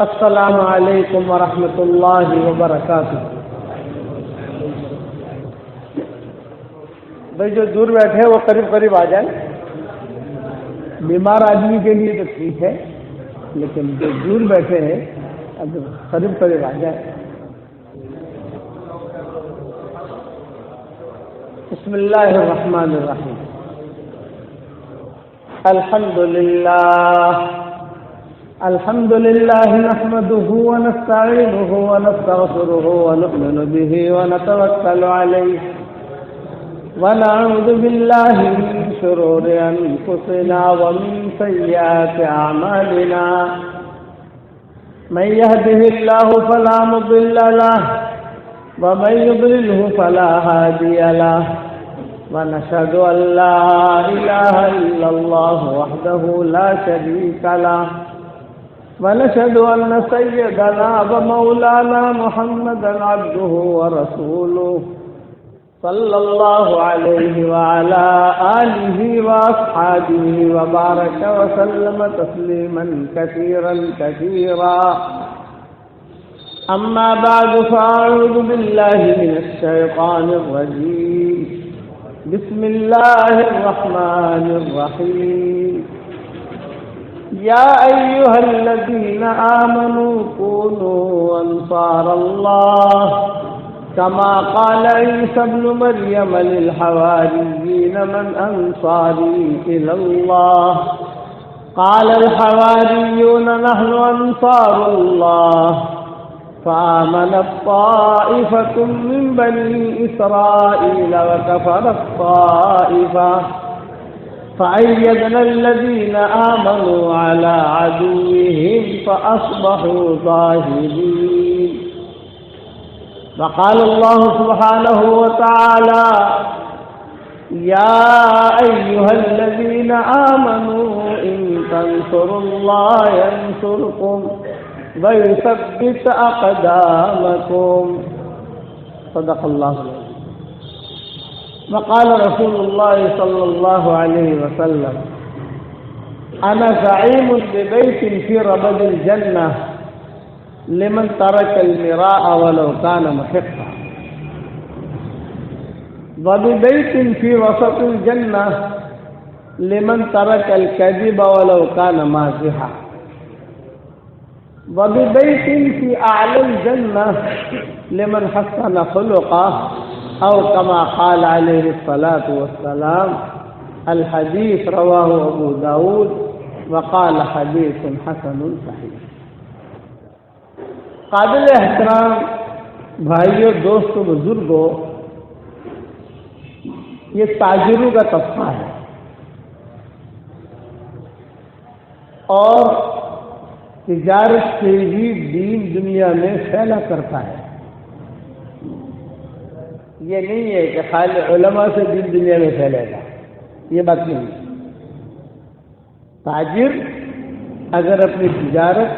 السلام علیکم ورحمۃ اللہ وبرکاتہ۔ بھائی جو دور بیٹھے ہیں وہ قریب قریب آ جائیں۔ بیمار آدمی کے لیے تو ٹھیک ہے، لیکن جو دور بیٹھے ہیں اب قریب قریب آ جائیں۔ بسم اللہ الرحمن الرحیم۔ الحمد للہ نحمده ونستعینه ونستغفره ونؤمن به ونتوکل علیہ ونعوذ باللہ من شرور انفسنا ومن سیئات اعمالنا من يهده الله فلا مضل له ومن يضلله فلا هادي له ونشهد أن لا إله إلا الله وحده لا شريك له ونشهد أن سيدنا ومولانا محمدا عبده ورسوله صلى الله عليه وعلى آله وأصحابه وبارك وسلم تسليما كثيرا كثيرا أما بعد فأعوذ بالله من الشيطان الرجيم بسم الله الرحمن الرحيم يا أيها الذين آمنوا كونوا أنصار الله كما قال عيسى ابن مريم للحواريين من أنصاري إلى الله قال الحواريون نحن أنصار الله فآمنت طائفة من بني إسرائيل وكفرت طائفة فأيدنا الذين آمنوا على عدوهم فأصبحوا ظاهرين وقال الله سبحانه وتعالى يا أيها الذين آمنوا إن تنصروا الله ينصركم ويثبت أقدامكم صدق الله العظيم۔ وقال رسول الله صلى الله عليه وسلم أنا زعيم ببيت في ربد الجنة لمن ترك المراء ولو كان محقا وببيت في وسط الجنة لمن ترك الكذب ولو كان مازحا وببيت في أعلى الجنة لمن حسن خلقه أو كما قال عليه الصلاة والسلام۔ الحديث رواه أبو داود وقال حديث حسن صحيح۔ قابل احترام بھائیوں، دوستوں، بزرگوں، یہ تاجروں کا طبقہ ہے اور تجارت سے ہی دین دنیا میں پھیلا کرتا ہے۔ یہ نہیں ہے کہ خالی علماء سے دین دنیا میں پھیلے گا، یہ بات نہیں۔ تاجر اگر اپنی تجارت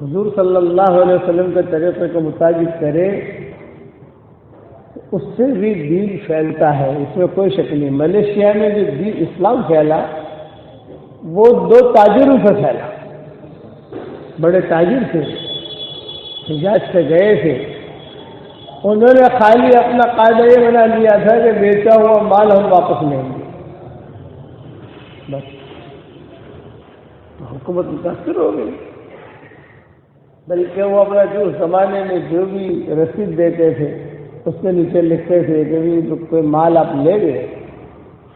حضور صلی اللہ علیہ وسلم کے طریقے کے مطابق کرے اس سے بھی دین پھیلتا ہے، اس میں کوئی شک نہیں۔ ملیشیا میں جو دین اسلام پھیلا وہ دو تاجروں سے پھیلا۔ بڑے تاجر تھے، حجاز سے گئے تھے، انہوں نے خالی اپنا قاعدہ یہ بنا لیا تھا کہ بیچا ہوا مال ہم واپس لیں گے، بس۔ حکومت متاثر ہو گئی، بلکہ وہ اپنا جو اس زمانے میں جو بھی رسید دیتے تھے اس کے نیچے لکھتے تھے کہ کوئی مال آپ لے گئے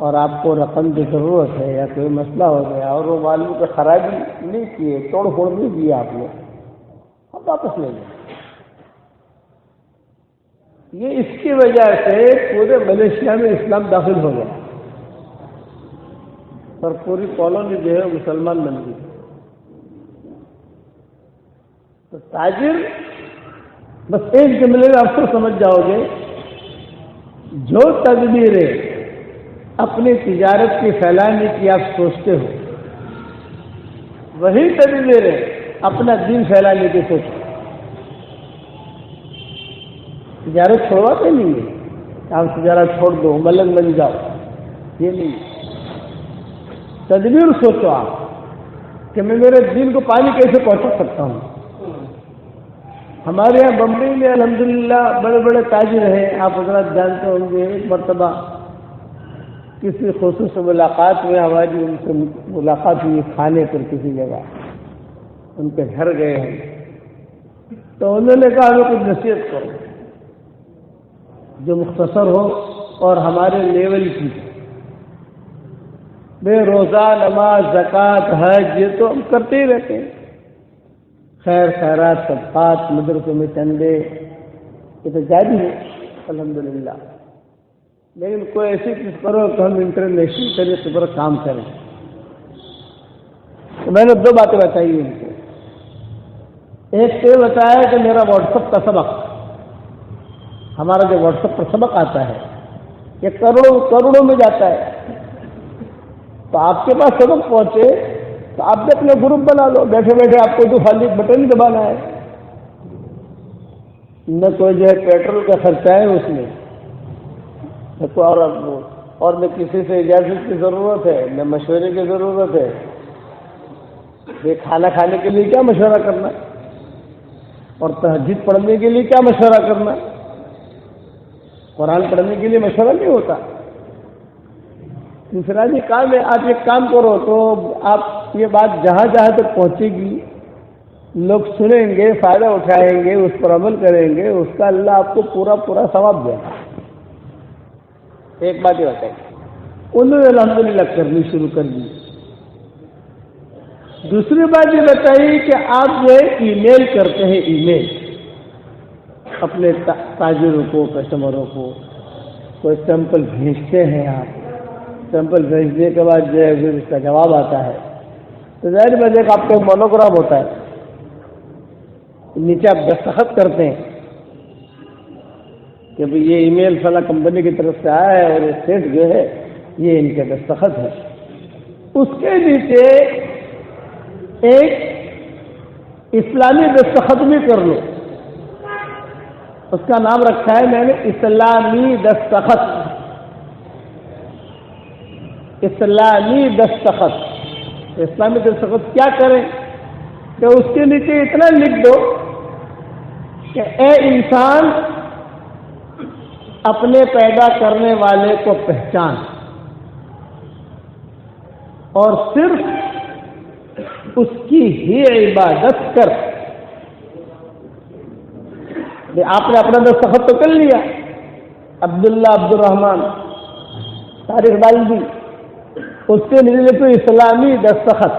اور آپ کو رقم کی ضرورت ہے یا کوئی مسئلہ ہو گیا اور وہ معلوم کہ خرابی نہیں کیے، توڑ پھوڑ نہیں کیا آپ نے، ہم واپس لے گئے۔ یہ اس کی وجہ سے پورے ملیشیا میں اسلام داخل ہو گیا اور پوری کالونی جو ہے مسلمان بن گئی۔ تو تاجر بس ایک جملے میں آپ کو سمجھ جاؤ گے، جو تدبیریں اپنی تجارت کی پھیلانے کی آپ سوچتے ہو وہی تدبیریں اپنا دین پھیلانے کی سوچتے۔ تجارت چھوڑواتے نہیں ہے، آپ تجارت چھوڑ دو، ملنگ بن جاؤ، یہ نہیں۔ تدبیر سوچو آپ کہ میں میرے دین کو پانی کیسے پہنچا سکتا ہوں. ہمارے یہاں بمبئی میں الحمدللہ بڑے بڑے تاجر ہیں، آپ حضرات جانتے ہوں گے. ایک مرتبہ کسی خصوص ملاقات میں ہماری ان سے ملاقات ہوئی کھانے پر کسی جگہ، ان کے گھر گئے ہیں، تو انہوں نے کہا ہمیں کچھ نصیحت کرو جو مختصر ہو اور ہمارے لیول کی. بے روزہ، نماز، زکوٰۃ، حج یہ تو ہم کرتے ہی رہتے ہیں، خیر خیرات، صدقات، مدرسوں میں چندے، یہ تو جاری ہے الحمدللہ. لیکن کوئی ایسی چیز کرو کہ ہم انٹرنیشنل طریقے پر کام کریں. تو میں نے 2 باتیں بتائی ان کو. ایک تو یہ بتایا کہ میرا واٹس ایپ کا سبق، ہمارا جو واٹس ایپ پر سبق آتا ہے یہ کروڑوں میں جاتا ہے. تو آپ کے پاس سبق پہنچے تو آپ بھی اپنے گروپ بنا لو، بیٹھے بیٹھے آپ کو تو خالی بٹن دبانا ہے، نہ کوئی جو ہے پیٹرول کا خرچہ ہے اس میں، اور نہ کسی سے اجازت کی ضرورت ہے، نہ مشورے کی ضرورت ہے. یہ کھانا کھانے کے لیے کیا مشورہ کرنا، اور تہجد پڑھنے کے لیے کیا مشورہ کرنا، قرآن پڑھنے کے لیے مشورہ نہیں ہوتا. دوسرا جی کام ہے، آپ ایک کام کرو تو آپ یہ بات جہاں جہاں تک پہنچے گی لوگ سنیں گے، فائدہ اٹھائیں گے، اس پر عمل کریں گے، اس کا اللہ آپ کو پورا ثواب دے گا. ایک بات یہ بتائیے، انہوں نے الحمدللہ کرنی شروع کر دی. دوسری بات یہ بتائی کہ آپ جو ہے ای میل کرتے ہیں، ای میل اپنے تاجروں کو، کسٹمروں کو کوئی سیمپل بھیجتے ہیں. آپ سیمپل بھیجنے کے بعد جو ہے پھر اس کا جواب آتا ہے تو ظاہر بات ہے کہ آپ کا مونوگرام ہوتا ہے، نیچے آپ دستخط کرتے ہیں کہ بھئی یہ ای میل فلاں کمپنی کی طرف سے آیا ہے اور یہ سیٹ جو ہے یہ ان کے دستخط ہے. اس کے نیچے ایک اسلامی دستخط بھی کر لو، اس کا نام رکھا ہے میں نے اسلامی دستخط. اسلامی دستخط. اسلامی دستخط کیا کریں کہ اس کے نیچے اتنا لکھ دو کہ اے انسان اپنے پیدا کرنے والے کو پہچان اور صرف اس کی ہی عبادت کر. آپ نے اپنا دستخط تو کر لیا، عبداللہ عبد الرحمان تاریخ ڈال دی، اس کے نیچے تو اسلامی دستخط.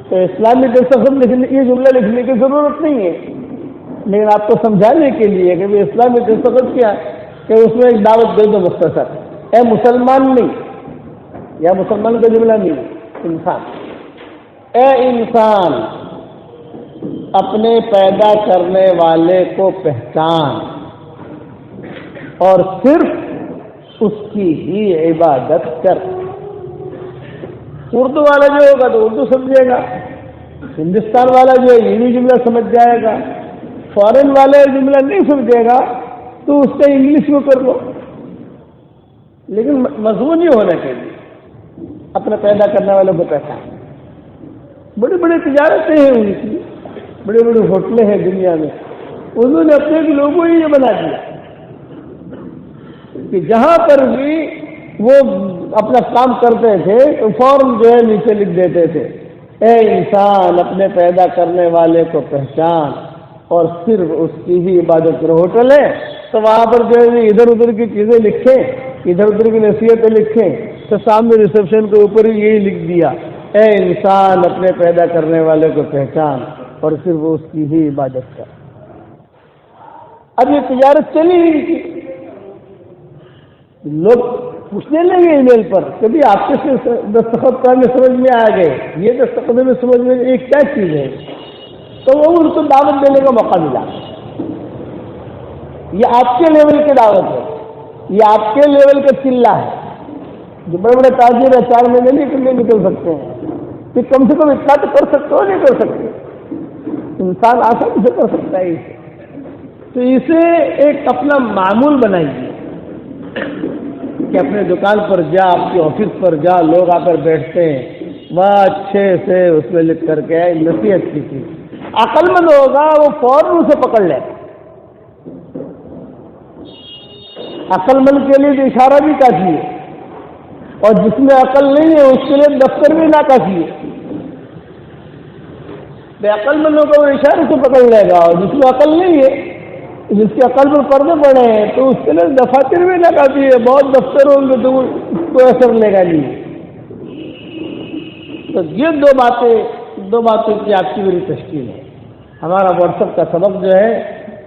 تو اسلامی دستخط لکھنے یہ جملہ لکھنے کی ضرورت نہیں ہے، لیکن آپ کو سمجھانے کے لیے کہ اسلامی دستخط کیا کہ اس میں ایک دعوت دے دو مختصر، اے مسلمان نہیں، یا مسلمان کا جملہ نہیں، انسان، اے انسان اپنے پیدا کرنے والے کو پہچان اور صرف اس کی ہی عبادت کر. اردو والا جو ہوگا تو اردو سمجھے گا، ہندوستان والا جو ہے یہ بھی جملہ سمجھ جائے گا، فارن والا جملہ نہیں سمجھے گا تو اس کا انگلش میں کر لو. لیکن مضمون یہ ہونا چاہیے اپنے پیدا کرنے والوں کو پہچان. بڑی بڑی تجارتیں ہیں ان کی، بڑی بڑی ہوٹلیں ہیں دنیا میں، انہوں نے اپنے لوگوں ہی یہ بنا دیا کہ جہاں پر بھی وہ اپنا کام کرتے تھے تو فوراً جو ہے نیچے لکھ دیتے تھے اے انسان اپنے پیدا کرنے والے کو پہچان اور صرف اس کی ہی عبادت کرو. ہوٹل ہے تو وہاں پر جو ہے ادھر ادھر کی چیزیں لکھیں، ادھر ادھر کی نصیحتیں لکھیں، تو سامنے ریسپشن کے اوپر ہی یہی لکھ دیا اے انسان اپنے پیدا کرنے والے کو پہچان اور صرف اس کی ہی عبادت کر. اب یہ تجارت چلی ہی تھی، لوگ پوچھنے لگے ای میل پر کبھی آپ کے دستخط کرنے سمجھ میں آ گئے یہ دستخط میں سمجھ میں ایک کیا چیز ہے، تو وہ ان کو دعوت دینے کا موقع ملا. یہ آپ کے لیول کی دعوت ہے، یہ آپ کے لیول کا چلہ ہے. جو بڑے بڑے تاجر ہیں 4 مہینے نہیں نکل سکتے ہیں، کہ کم سے کم اتنا تو کر سکتے ہو، نہیں کر سکتے. انسان آسانی سے کر سکتا ہے اسے. تو اسے ایک اپنا معمول بنائیے کہ اپنے دکان پر جا، آپ کے آفس پر جا، لوگ آ کر بیٹھتے ہیں، وہاں اچھے سے اس میں لکھ کر کے نصیحت کی تھی. عقل مند ہوگا وہ فوراً اسے پکڑ لے. عقل مند کے لیے تو اشارہ بھی کافی ہے، اور جس میں عقل نہیں ہے اس کے لیے دفتر بھی ناکافی ہے. بے عقل مندوں کو وہ اشارے سے پکڑ لے گا، اور جس میں عقل نہیں ہے، جس کے عقل پر پردے پڑے ہیں، تو اس کے لیے دفاتر بھی ناکافی ہے. بہت دفتر ہوں گے تو کوئی اثر لے گا نہیں. تو یہ دو باتوں کی آپ کی میری تشکیل ہے. ہمارا واٹس ایپ کا سبق جو ہے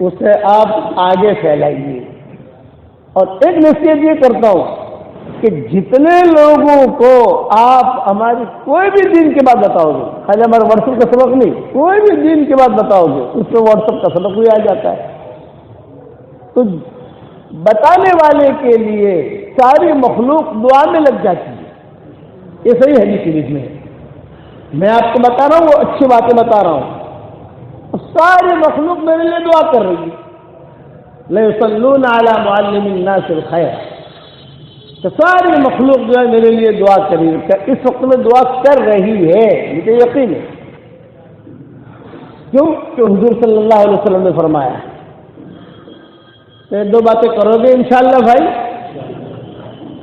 اسے آپ آگے پھیلائیے. اور ایک نصیحت یہ کرتا ہوں کہ جتنے لوگوں کو آپ ہماری کوئی بھی دین کی بات بتاؤ گے، خالی ہمارے واٹس ایپ کا سبق نہیں، کوئی بھی دین کی بات بتاؤ گے اس پہ واٹس ایپ کا سبق بھی آ جاتا ہے. تو بتانے والے کے لیے ساری مخلوق دعا میں لگ جاتی ہے. یہ صحیح حدیث شریف میں ہے. میں آپ کو بتا رہا ہوں، وہ اچھی باتیں بتا رہا ہوں. ساری مخلوق میرے لیے دعا کر رہی ہے. لَيُصَلُّونَ عَلَى مُعَلِّمِ النَّاسِ الْخَيْرَ. تو ساری مخلوق جو ہے میرے لیے دعا کر رہی ہے. اس وقت میں دعا کر رہی ہے، مجھے یقین ہے. کیوں کہ حضور صلی اللہ علیہ وسلم نے فرمایا. تو دو باتیں کرو گے انشاءاللہ بھائی.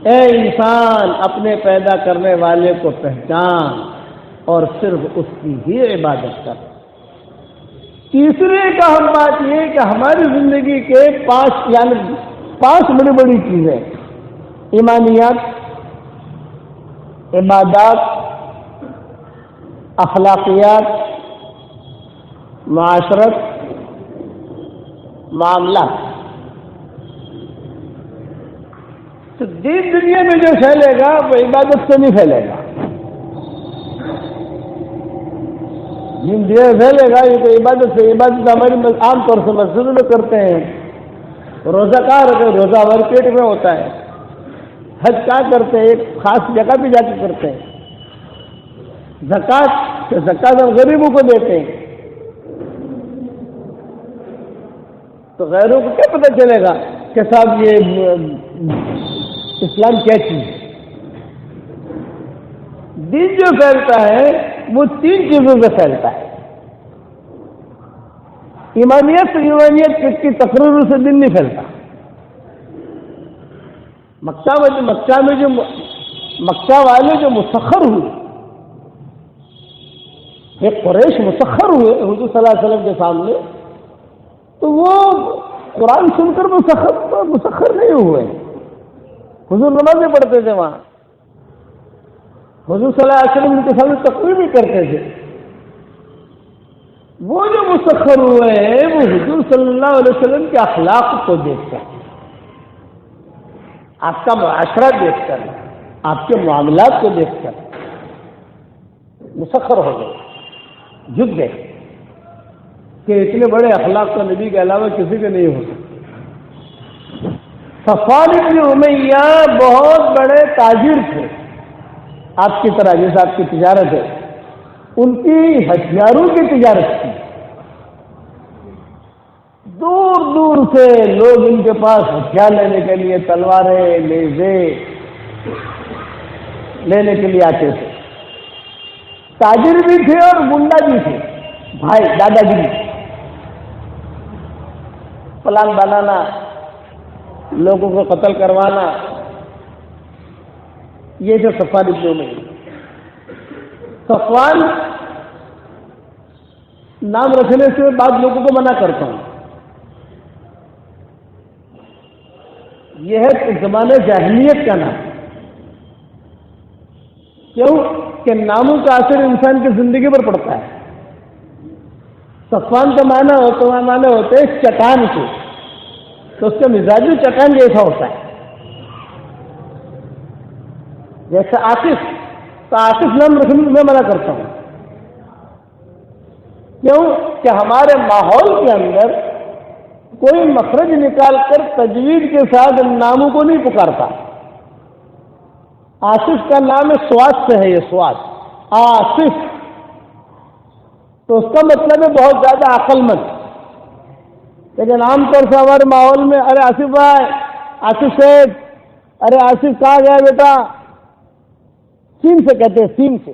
اے انسان، اپنے پیدا کرنے والے کو پہچان اور صرف اس کی ہی عبادت کر. تیسری کا ہم بات یہ کہ ہماری زندگی کے پانچ بڑی بڑی چیزیں: ایمانیات، عبادات، اخلاقیات، معاشرت، معاملات. تو دین دنیا میں جو پھیلے گا وہ عبادت سے نہیں پھیلے گا. دین دنیا میں پھیلے گا یہ تو عبادت سے. عبادت ہماری عام طور سے مسجد میں کرتے ہیں. روزہ کہاں رکھتے ہیں؟ روزہ ہمارے پیٹ میں ہوتا ہے. حج کہاں کرتے ہیں؟ ایک خاص جگہ پہ جا کے کرتے ہیں. زکات ہم غریبوں کو دیتے ہیں. تو غیروں کو کیا پتہ چلے گا کہ صاحب یہ اسلام کیا چیز ہے؟ دین جو پھیلتا ہے وہ تین چیزوں سے پھیلتا ہے. ایمانیت کی تقریر سے دین نہیں پھیلتا. مکہ والے جو مسخر ہوئے، ایک قریش مسخر ہوئے حضور صلی اللہ علیہ وسلم کے سامنے، تو وہ قرآن سن کر مسخر نہیں ہوئے. حضور نمازیں پڑھتے تھے وہاں، حضور صلی اللہ علیہ وسلم کے سامنے تقریر بھی کرتے تھے. وہ جو مسخر ہوئے ہیں وہ حضور صلی اللہ علیہ وسلم کے اخلاق کو دیکھ کر، آپ کا معاشرہ دیکھ کر، آپ کے معاملات کو دیکھ کر مسخر ہو گئے، جھک گئے کہ اتنے بڑے اخلاق تو نبی کے علاوہ کسی کے نہیں ہو سکتے. صفوان بن امیہ بہت بڑے تاجر تھے آپ کی طرح، جیسے آپ کی تجارت ہے. ان کی ہتھیاروں کی تجارت تھی. دور دور سے لوگ ان کے پاس ہتھیار لینے کے لیے، تلواریں، نیزے لینے کے لیے آتے تھے. تاجر بھی تھے اور گنڈا بھی تھے، بھائی دادا گیری، پلان بنانا، لوگوں کو قتل کروانا. یہ جو صفوان بن امیہ، صفوان نام رکھنے سے بعض لوگوں کو منع کرتا ہوں. یہ ہے زمانے جاہلیت کا نام. کیوں کہ ناموں کا اثر انسان کی زندگی پر پڑتا ہے. صفوان کا معنی ہوتے ہیں چٹان کے، تو اس کا مزاج چٹان جیسا ہوتا ہے. جیسے آصف، تو آصف نام رکھنے میں منع کرتا ہوں. کیوں کہ ہمارے ماحول کے اندر کوئی مخرج نکال کر تجوید کے ساتھ ناموں کو نہیں پکارتا. آصف کا نام سواد سے ہے، یہ سواد آصف، تو اس کا مطلب ہے بہت زیادہ عقل مند. لیکن عام طور سے ہمارے ماحول میں ارے آصف بھائی، آصف صاحب، ارے آصف کہاں گیا بیٹا، سین سے کہتے ہیں، سین سے.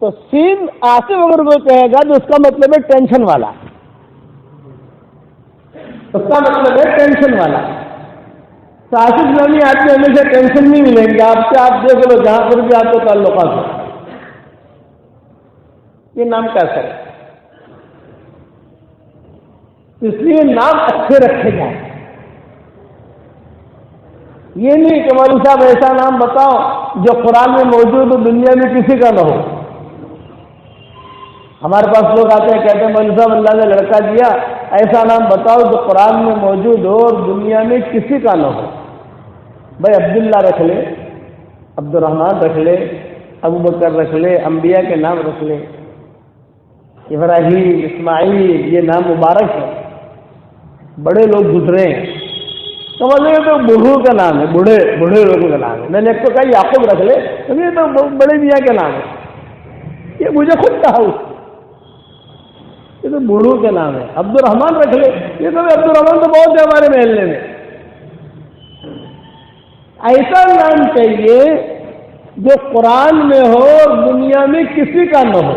تو سین آصف اگر کوئی کہے گا تو اس کا مطلب ہے ٹینشن والا، اس کا مطلب ہے ٹینشن والا۔ تو آصف نامی آدمی ہمیشہ ٹینشن نہیں ملیں گے آپ سے، آپ دیکھ لو جہاں پر بھی آپ کو تعلقات ہو۔ یہ نام کیسا ہے؟ اس لیے نام اچھے رکھے جائیں۔ یہ نہیں کہ مولوی صاحب ایسا نام بتاؤ جو قرآن میں موجود ہو دنیا میں کسی کا نہ ہو۔ ہمارے پاس لوگ آتے ہیں کہتے ہیں مولوی صاحب اللہ نے لڑکا دیا، ایسا نام بتاؤ جو قرآن میں موجود ہو اور دنیا میں کسی کا نہ ہو۔ بھائی عبداللہ رکھ لے، عبد الرحمن رکھ لے، ابو بکر رکھ لے، انبیاء کے نام رکھ لے، ابراہیم، اسماعیل، یہ نام مبارک ہے، بڑے لوگ گزرے ہیں۔ سمجھ تو بوڑھوں کا نام ہے، بوڑھے لوگوں کا نام ہے۔ میں نے ایک تو کہا یعقوب رکھ لے، یہ تو بڑے میاں کا نام ہے، یہ مجھے خود کہا اس نے، یہ تو بوڑھوں کا نام ہے۔ عبد الرحمن رکھ لے، یہ تو عبد الرحمن تو بہت ہے ہمارے محلے میں۔ ایسا نام چاہیے جو قرآن میں ہو اور دنیا میں کسی کا نہ ہو۔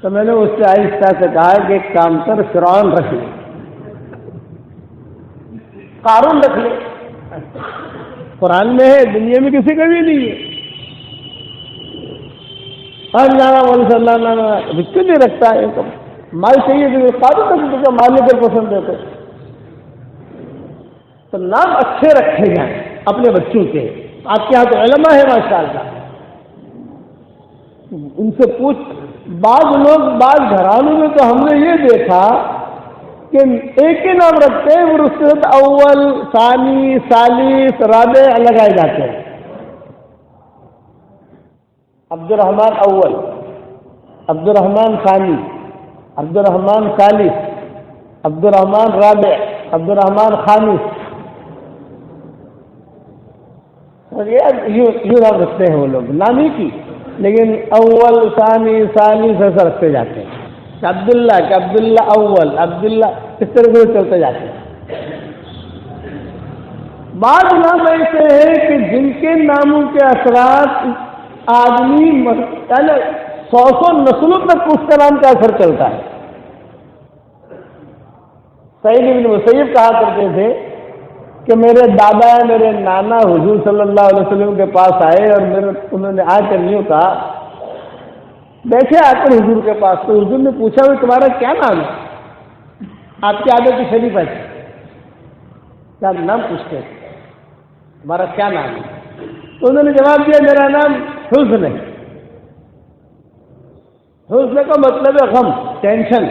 تو میں نے اس سے آہستہ سے کہا کہ ایک کام کر، فرعون رکھ لے، قارون رکھ لے، قرآن میں ہے دنیا میں کسی کا بھی نہیں ہے۔ اللہ کیوں نہیں رکھتا ہے؟ مال چاہیے کہ قارون رکھ دے، مال لے کر پسند ہے تو نام اچھے رکھے جائیں اپنے بچوں کے۔ آپ کے یہاں تو علماء ہے ماشاءاللہ، ان سے پوچھ۔ بعض لوگ بعض گھرانوں میں تو ہم نے یہ دیکھا کہ ایک ہی نام رکھتے ہیں، اور اس کے بعد اول، ثانی، ثالث، رابع لگائے جاتے ہیں۔ عبد الرحمن اول، عبد الرحمن ثانی، عبد الرحمن ثالث، عبد الرحمن رابع، عبد الرحمن خامس، یوں نام رکھتے ہیں وہ لوگ، نام ہی کی، لیکن اول، ثانی، ثالث ایسا رکھتے جاتے ہیں۔ عبداللہ کہ عبداللہ اول، عبداللہ اس طرح سے چلتے جاتے ہیں۔ بعض نام ایسے ہیں کہ جن کے ناموں کے اثرات آدمی یعنی 100 نسلوں تک اس کا نام کا اثر چلتا ہے۔ سعید بن مسیب کہا کرتے تھے کہ میرے دادا میرے نانا حضور صلی اللہ علیہ وسلم کے پاس آئے اور انہوں نے آ کر یوں کہا، بیٹھے آ کر حضور کے پاس، تو حضور نے پوچھا وہ تمہارا کیا نام ہے؟ آپ کی عادت شریف ہے کیا نام پوچھتے ہیں، تمہارا کیا نام ہے؟ تو انہوں نے جواب دیا میرا نام حزن ہے۔ حزن کا مطلب ہے غم، ٹینشن۔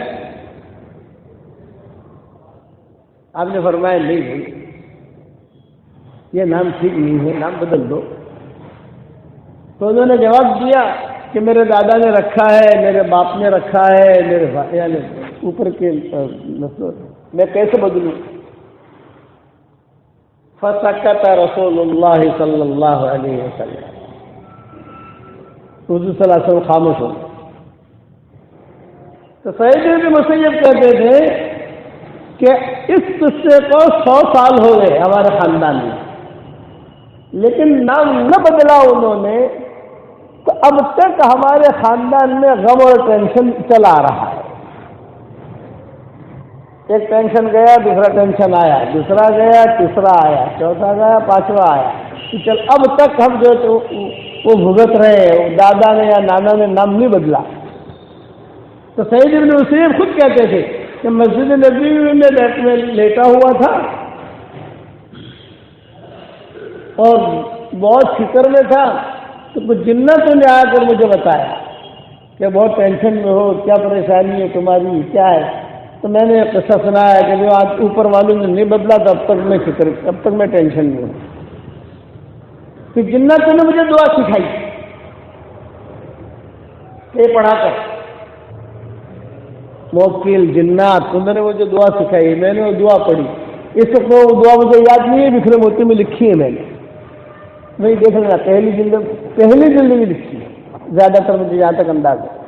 آپ نے فرمایا نہیں بھائی یہ نام ٹھیک نہیں ہے، نام بدل دو۔ تو انہوں نے جواب دیا کہ میرے دادا نے رکھا ہے، میرے باپ نے رکھا ہے، میرے یعنی اوپر کے میں کیسے بدلوں؟ فسکت رسول اللہ صلی اللہ علیہ وسلم، حضور صلی اللہ علیہ وسلم خاموش ہو۔ تو سعید بن مسیب کہتے تھے کہ اس قصے کو 100 سال ہو گئے ہمارے خاندان میں، لیکن نام نہ بدلا انہوں نے، تو اب تک ہمارے خاندان میں غم اور ٹینشن چلا رہا ہے۔ ایک ٹینشن گیا، دوسرا ٹینشن آیا، دوسرا گیا، تیسرا آیا، چوتھا گیا، پانچواں آیا، چل اب تک ہم جو وہ بھگت رہے، دادا نے یا نانا نے نام نہیں بدلا۔ تو سعید بن مسیب خود کہتے تھے کہ مسجد نبوی میں لیٹا ہوا تھا اور بہت فکر میں تھا، تو کچھ جنتوں نے آ کر مجھے بتایا کہ بہت ٹینشن میں ہو، کیا پریشانی ہے تمہاری، کیا ہے؟ تو میں نے قصہ سنایا کہ جو آج اوپر والوں نے نہیں بدلا تو اب تک میں ٹینشن میں ہوں۔ پھر جنتوں نے مجھے دعا سکھائی، یہ پڑھا کر موکل جنات، انہوں نے مجھے دعا سکھائی، میں نے وہ دعا پڑھی۔ اس کو دعا مجھے یاد نہیں ہے، بکھرے موتی میں لکھی ہے، میں نے وہی دیکھ لینا، پہلی جلد میں لکھی ہے، زیادہ تر مجھے یہاں تک انداز ہے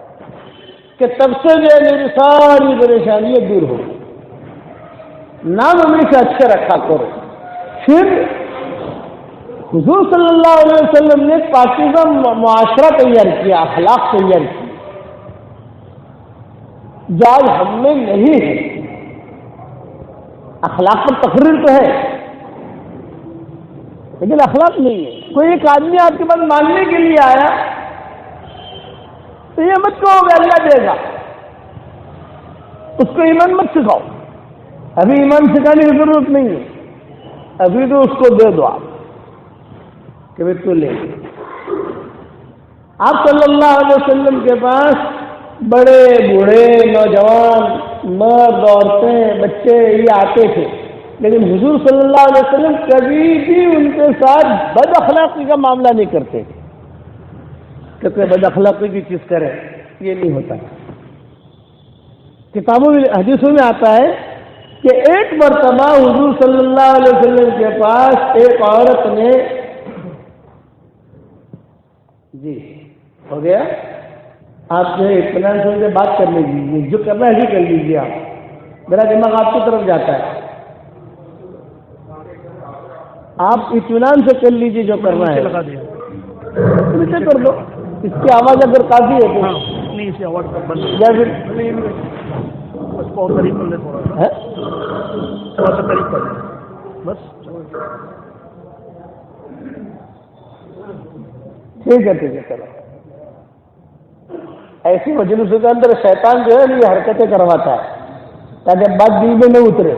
کہ تب سے جو میری ساری پریشانیاں دور ہو گئی۔ نام ہمیشہ اچھا رکھا کرو۔ پھر حضور صلی اللہ علیہ وسلم نے پاکیزہ معاشرہ تیار کیا، اخلاق تیار کی، جو آج ہم میں نہیں ہے۔ اخلاق پر تقریر تو ہے لیکن اخلاق نہیں ہے۔ کوئی ایک آدمی آپ کے پاس مانگنے کے لیے آیا تو یہ مت کہو کہ اللہ دے گا، اس کو ایمان مت سکھاؤ، ابھی ایمان سکھانے کی ضرورت نہیں ہے، ابھی تو اس کو دے دو آپ کہ بھائی تو لے۔ آپ صلی اللہ علیہ وسلم کے پاس بڑے بوڑھے نوجوان مرد عورتیں بچے یہ آتے تھے، لیکن حضور صلی اللہ علیہ وسلم کبھی بھی ان کے ساتھ بد اخلاقی کا معاملہ نہیں کرتے تھے کہ کوئی بد اخلاقی کی چیز کرے، یہ نہیں ہوتا۔ کتابوں میں حدیثوں میں آتا ہے کہ ایک مرتبہ حضور صلی اللہ علیہ وسلم کے پاس ایک عورت نے، جی ہو گیا، آپ جو ہے اطمینان سے بات کر لیجیے، جو کرنا ہے کر لیجیے، آپ میرا دماغ آپ کی طرف جاتا ہے، آپ اطمینان سے کر لیجیے جو کرنا ہے، نیچے کر دو، اس کی آواز اگر کافی ہے تو نہیں، اس کی آواز بند یا پھر بس بہت قریب کر لے، تھوڑا سا قریب کر لیں بس۔ ٹھیک ہے چلو۔ ایسی مجلسوں کے اندر شیطان جو ہے یہ حرکتیں کرواتا ہے تاکہ بات دل میں نہ اترے،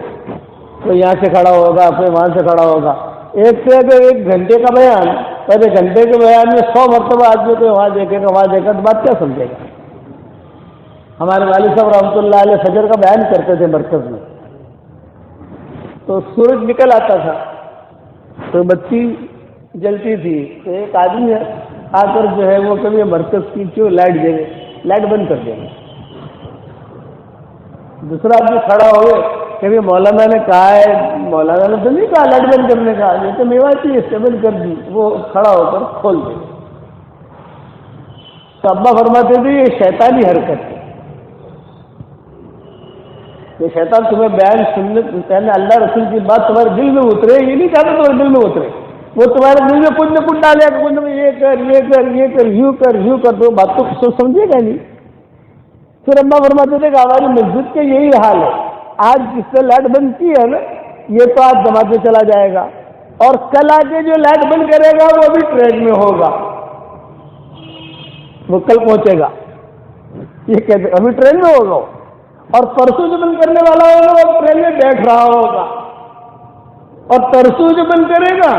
کوئی یہاں سے کھڑا ہوگا کوئی وہاں سے کھڑا ہوگا۔ ایک سے اگر 1 گھنٹے کا بیان، پہلے گھنٹے کے بیان میں 100 مرتبہ آدمی کو وہاں دیکھے گا وہاں دیکھا تو بات کیا سمجھے گا؟ ہمارے والد صاحب رحمۃ اللہ علیہ فجر کا بیان کرتے تھے مرکز میں، تو سورج نکل آتا تھا تو بتی جلتی تھی، تو ایک آدمی آ کر جو ہے وہ کبھی مرکز کی کیوں لائٹ دے گے، لائٹ بند کر دیں گے۔ دوسرا آدمی کھڑا ہو گئے کہ مولانا نے کہا ہے، مولانا نے تو نہیں کہا لائٹ بند کرنے کا، یہ تو میواتی استعمال کر دی، وہ کھڑا ہو کر کھول دے۔ تو ابا فرماتے تھے یہ شیطانی حرکت ہے، یہ شیطان تمہیں بیان سننے پہلے اللہ رسول کی بات تمہارے دل میں اترے، یہ نہیں چاہتا تمہارے دل میں اترے، وہ تمہارے دل میں کچھ نہ کچھ ڈالے گا، کچھ نہ کچھ یہ کر یہ کر یہ کر یوں کر تو بات تو سمجھے گا نہیں۔ پھر ابا فرماتے تھے کہ ہماری مسجد کے یہی حال ہے، آج جس سے لائٹ بند کی ہے نا یہ تو آج جماعت میں چلا جائے گا، اور کل آ کے جو لائٹ بند کرے گا وہ بھی ٹرین میں ہوگا، وہ کل پہنچے گا، یہ کہتے ابھی ٹرین میں ہوگا، اور پرسوں جو بند کرنے والا ہوگا وہ ٹرین میں بیٹھ رہا ہوگا، اور پرسوں جو بند کرے گا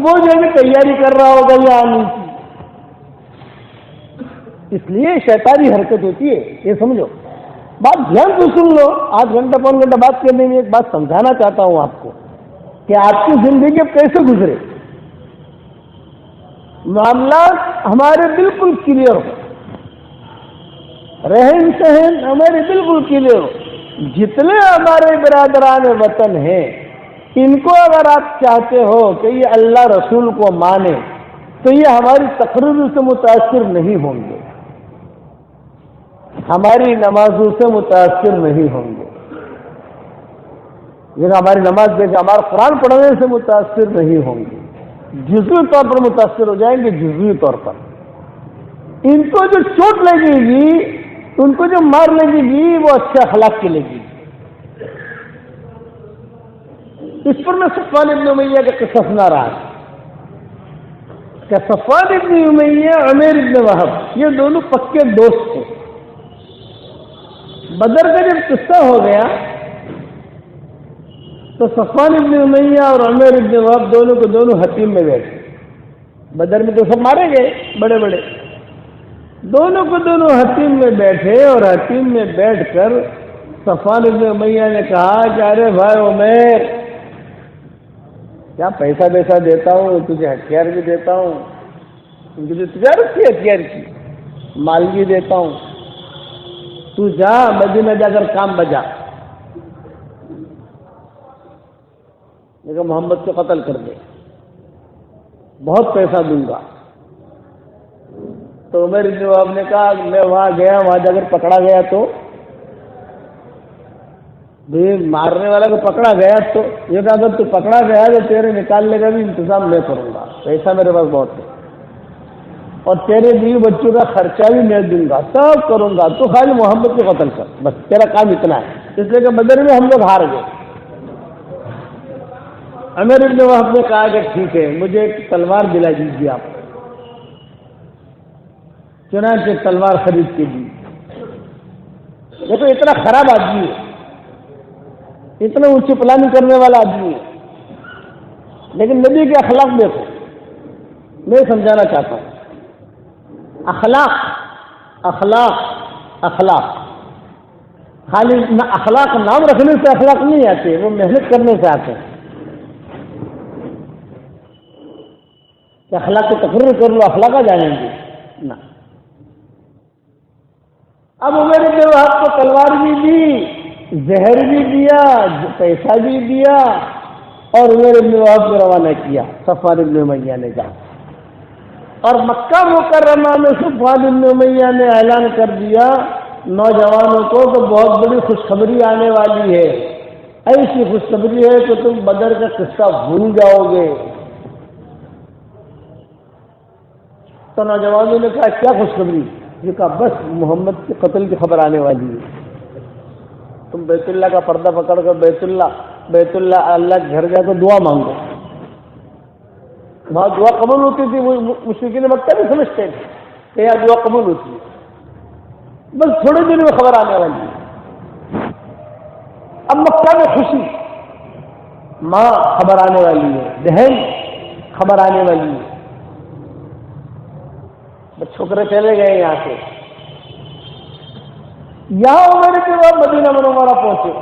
وہ جو ہے تیاری کر رہا ہوگا یہ آنے کی۔ اس لیے شیطانی حرکت ہوتی ہے، یہ سمجھو۔ بات دھیان سے سن لو، 8 گھنٹہ 5 گھنٹہ بات کرنے میں ایک بات سمجھانا چاہتا ہوں آپ کو کہ آپ کی زندگی اب کیسے گزرے، معاملات ہمارے بالکل کلیئر ہو، رہن سہن ہمارے بالکل کلیئر ہو۔ جتنے ہمارے برادران وطن ہیں ان کو اگر آپ چاہتے ہو کہ یہ اللہ رسول کو مانے تو یہ ہماری تقریر سے متاثر نہیں ہوں گے، ہماری نمازوں سے متاثر نہیں ہوں گے، یہ ہماری نماز دیکھ ہمارا قرآن پڑھنے سے متاثر نہیں ہوں گے، جزوی طور پر متاثر ہو جائیں گے، جزوی طور پر۔ ان کو جو چوٹ لگے گی، ان کو جو مار لگے گی وہ اچھے اخلاق کی لگے گی۔ اس پر میں صفوان ابن امیہ کا قصہ سنا رہا تھا کہ صفوان ابن امیہ عمیر ابن وہب یہ دونوں پکے دوست تھے۔ بدر کا جب قصہ ہو گیا تو صفوان ابن امیہ اور عمیر ابن وہب دونوں کو دونوں حتیم میں بیٹھے، بدر میں تو سب مارے گئے بڑے بڑے، دونوں کو دونوں حتیم میں بیٹھے، اور حتیم میں بیٹھ کر صفوان ابن امیہ نے کہا کہ ارے بھائی عمیر، کیا پیسہ ویسا دیتا ہوں، تجھے ہتھیار بھی دیتا ہوں، تجھے تجارت کی ہتھیار کی مال بھی دیتا ہوں، تو جا مدینہ جا کر کام بجا، لیکن محمد کو قتل کر دے، بہت پیسہ دوں گا۔ تو عمر بن وہب نے کہا میں وہاں گیا، وہاں جا کر پکڑا گیا تو مارنے والا کو پکڑا گیا تو یہ کہا اگر تو پکڑا گیا تو تیرے نکالنے کا بھی انتظام میں کروں گا، پیسہ میرے پاس بہت ہے، اور تیرے بیوی بچوں کا خرچہ بھی میں دوں گا، سب کروں گا، تو خالی محمد کو قتل کر، بس تیرا کام اتنا ہے۔ اس لیے کہ بدر میں ہم لوگ ہار گئے۔ عمر بن وہب نے کہا کہ ٹھیک ہے، مجھے ایک تلوار دلا دیجیے آپ، چنانچہ تلوار خرید کے دی۔ دیکھو اتنا خراب آدمی ہے، اتنا اونچی پلاننگ کرنے والا آدمی ہے، لیکن نبی کے اخلاق دیکھو، میں سمجھانا چاہتا ہوں، اخلاق اخلاق اخلاق، خالی اخلاق نام رکھنے سے اخلاق نہیں آتے، وہ محنت کرنے سے آتے ہیں۔ کہ اخلاق کو تقرر کر لو، اخلاق آ جائیں گے نہ۔ اب عمر بن وہب کو تلوار بھی دی، زہر بھی دیا، پیسہ بھی دیا، اور عمر بن وہب کو روانہ کیا صفوان بن امیہ نے جا، اور مکہ مکرمہ میں صفوان بن امیہ نے اعلان کر دیا نوجوانوں کو کہ بہت بڑی خوشخبری آنے والی ہے، ایسی خوشخبری ہے کہ تم بدر کا قصہ بھول جاؤ گے۔ تو نوجوانوں نے کہا کیا خوشخبری؟ یہ کہا بس محمد کے قتل کی خبر آنے والی ہے، تم بیت اللہ کا پردہ پکڑ کر بیت اللہ اللہ کے گھر جا کر دعا مانگو۔ وہاں دعا قبول ہوتی تھی، وہ مشرکین مکہ بھی سمجھتے تھے کہ یہاں دعا قبول ہوتی ہے، بس تھوڑے دن میں خبر آنے والی ہے۔ اب مکہ میں خوشی، ماں خبر آنے والی ہے، بہن خبر آنے والی ہے، چھوکرے چلے گئے یہاں سے۔ یہاں عمر کے بعد مدینہ منورہ پہنچے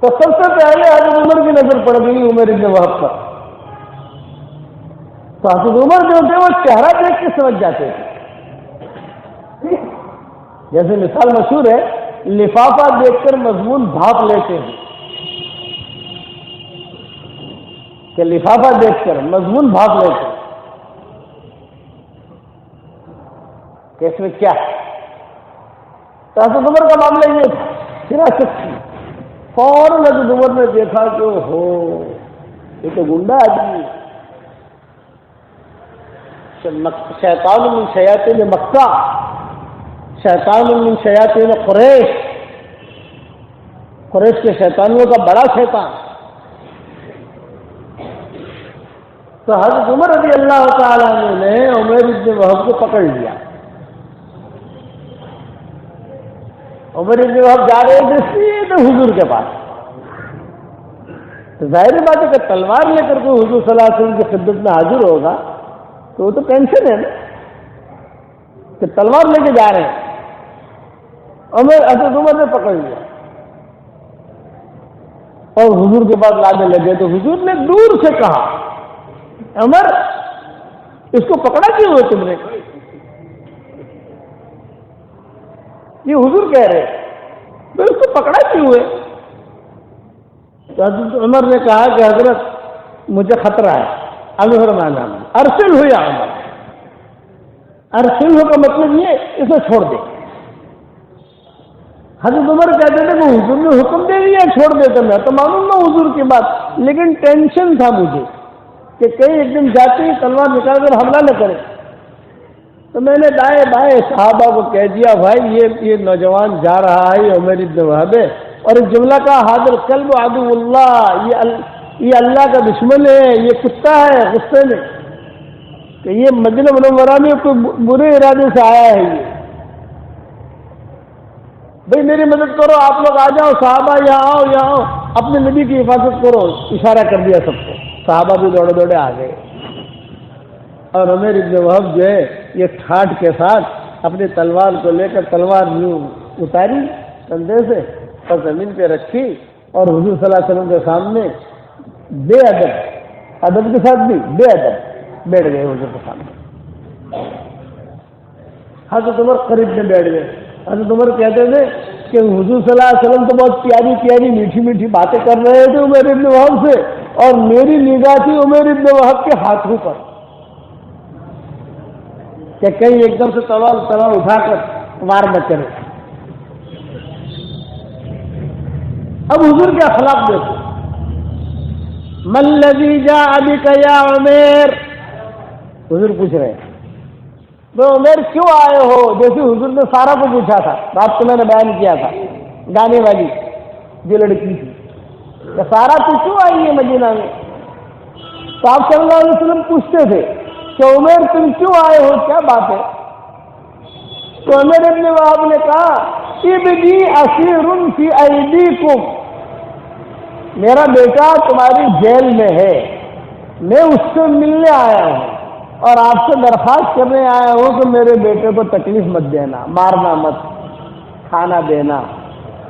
تو سب سے پہلے حضرت عمر کی نظر پڑ گئی عمر بن وہب پر۔ تو حضرت عمر جو تھے وہ چہرہ دیکھ کے سمجھ جاتے تھے، جیسے مثال مشہور ہے، لفافہ دیکھ کر مضمون بھاپ لیتے ہیں، کہ لفافہ دیکھ کر مضمون بھاپ لیتے ہیں کہ اس میں کیا ہے۔ تو حضرت عمر کا معاملہ یہ تھا، فراست تھی۔ فوراً حضرت عمر نے دیکھا کہ ہو یہ تو گنڈا آدمی، شیطان من شیاطین مکہ، شیطان من شیاطین قریش، قریش کے شیطانوں کا بڑا شیطان۔ تو حضرت عمر رضی اللہ تعالیٰ عنہ نے عمر بن وہب کو پکڑ لیا۔ عمر بن وہب جا رہے تھے سیدھے حضور کے پاس، تو ظاہر بات ہے کہ تلوار لے کر کے حضور صلی اللہ علیہ وسلم کی خدمت میں حاضر ہوگا تو وہ تو ٹینشن ہے نا کہ تلوار لے کے جا رہے ہیں۔ حضرت عمر نے پکڑ لیا اور حضور کے پاس لانے لگے، تو حضور نے دور سے کہا عمر اس کو پکڑا کیوں ہوئے تم نے؟ یہ حضور کہہ رہے تو اس کو پکڑا کیوں ہوئے؟ تو حضرت عمر نے کہا کہ حضرت مجھے خطرہ ہے، امر مانا ارسل ہو یا عمر، ارسل ہو کا مطلب یہ اسے چھوڑ دے۔ حضرت عمر کہتے تھے کہ حضور نے حکم دے دیا چھوڑ دیتا، میں تو معلوم نہ حضور کی بات، لیکن ٹینشن تھا مجھے کہ کہیں ایک دن جاتے ہی تلوار نکال کر حملہ نہ کرے۔ تو میں نے دائیں بائیں صحابہ کو کہہ دیا بھائی یہ نوجوان جا رہا ہے، یہ عمر بن وہب ہے، اور ایک جملہ کا حاضر کلب عدو اللہ، یہ اللہ کا دشمن ہے، یہ کتا ہے غصے میں کہ یہ مدینہ منورہ میں کوئی برے ارادے سے آیا ہے، یہ بھائی میری مدد کرو، آپ لوگ آ جاؤ، صحابہ یہاں آؤ یہاں آؤ، اپنے نبی کی حفاظت کرو، اشارہ کر دیا سب کو۔ صحابہ بھی دوڑے دوڑے آ گئے، اور عمر بن وہب جو ہے یہ ٹھاٹ کے ساتھ اپنی تلوار کو لے کر تلوار یوں اتاری کندھے سے اور زمین پہ رکھی، اور حضور صلی اللہ علیہ وسلم کے سامنے بے ادب کے ساتھ بھی بے ادب بیٹھ گئے حضور کے سامنے۔ حضرت عمر قریب میں بیٹھ گئے۔ حضرت عمر کہتے تھے کہ حضور صلی اللہ علیہ وسلم تو بہت پیاری پیاری میٹھی میٹھی باتیں کر رہے تھے عمر بن وہب سے، اور میری نگاہ تھی عمر بن وہب کے ہاتھوں پر کہ کہیں ایک دم سے تلوار اٹھا کر وار نہ کرے۔ اب حضور کے اخلاق دیکھو، ملذی جاء بک یا عمیر، حضور پوچھ رہے ہیں تو عمیر کیوں آئے ہو؟ جیسے حضور نے سارا کو پوچھا تھا، رات کو میں نے بیان کیا تھا، گانے والی جو لڑکی تھی کہ سارا تو کیوں آئی ہے مدینہ میں؟ تو آپ صلی اللہ علیہ وسلم پوچھتے تھے کہ عمیر تم کیوں آئے ہو، کیا بات ہے؟ تو عمیر ابن وہب نے کہا ابنی اسیر فی ایدیکم، میرا بیٹا تمہاری جیل میں ہے، میں اس سے ملنے آیا ہوں اور آپ سے درخواست کرنے آیا ہوں کہ میرے بیٹے کو تکلیف مت دینا، مارنا مت، کھانا دینا،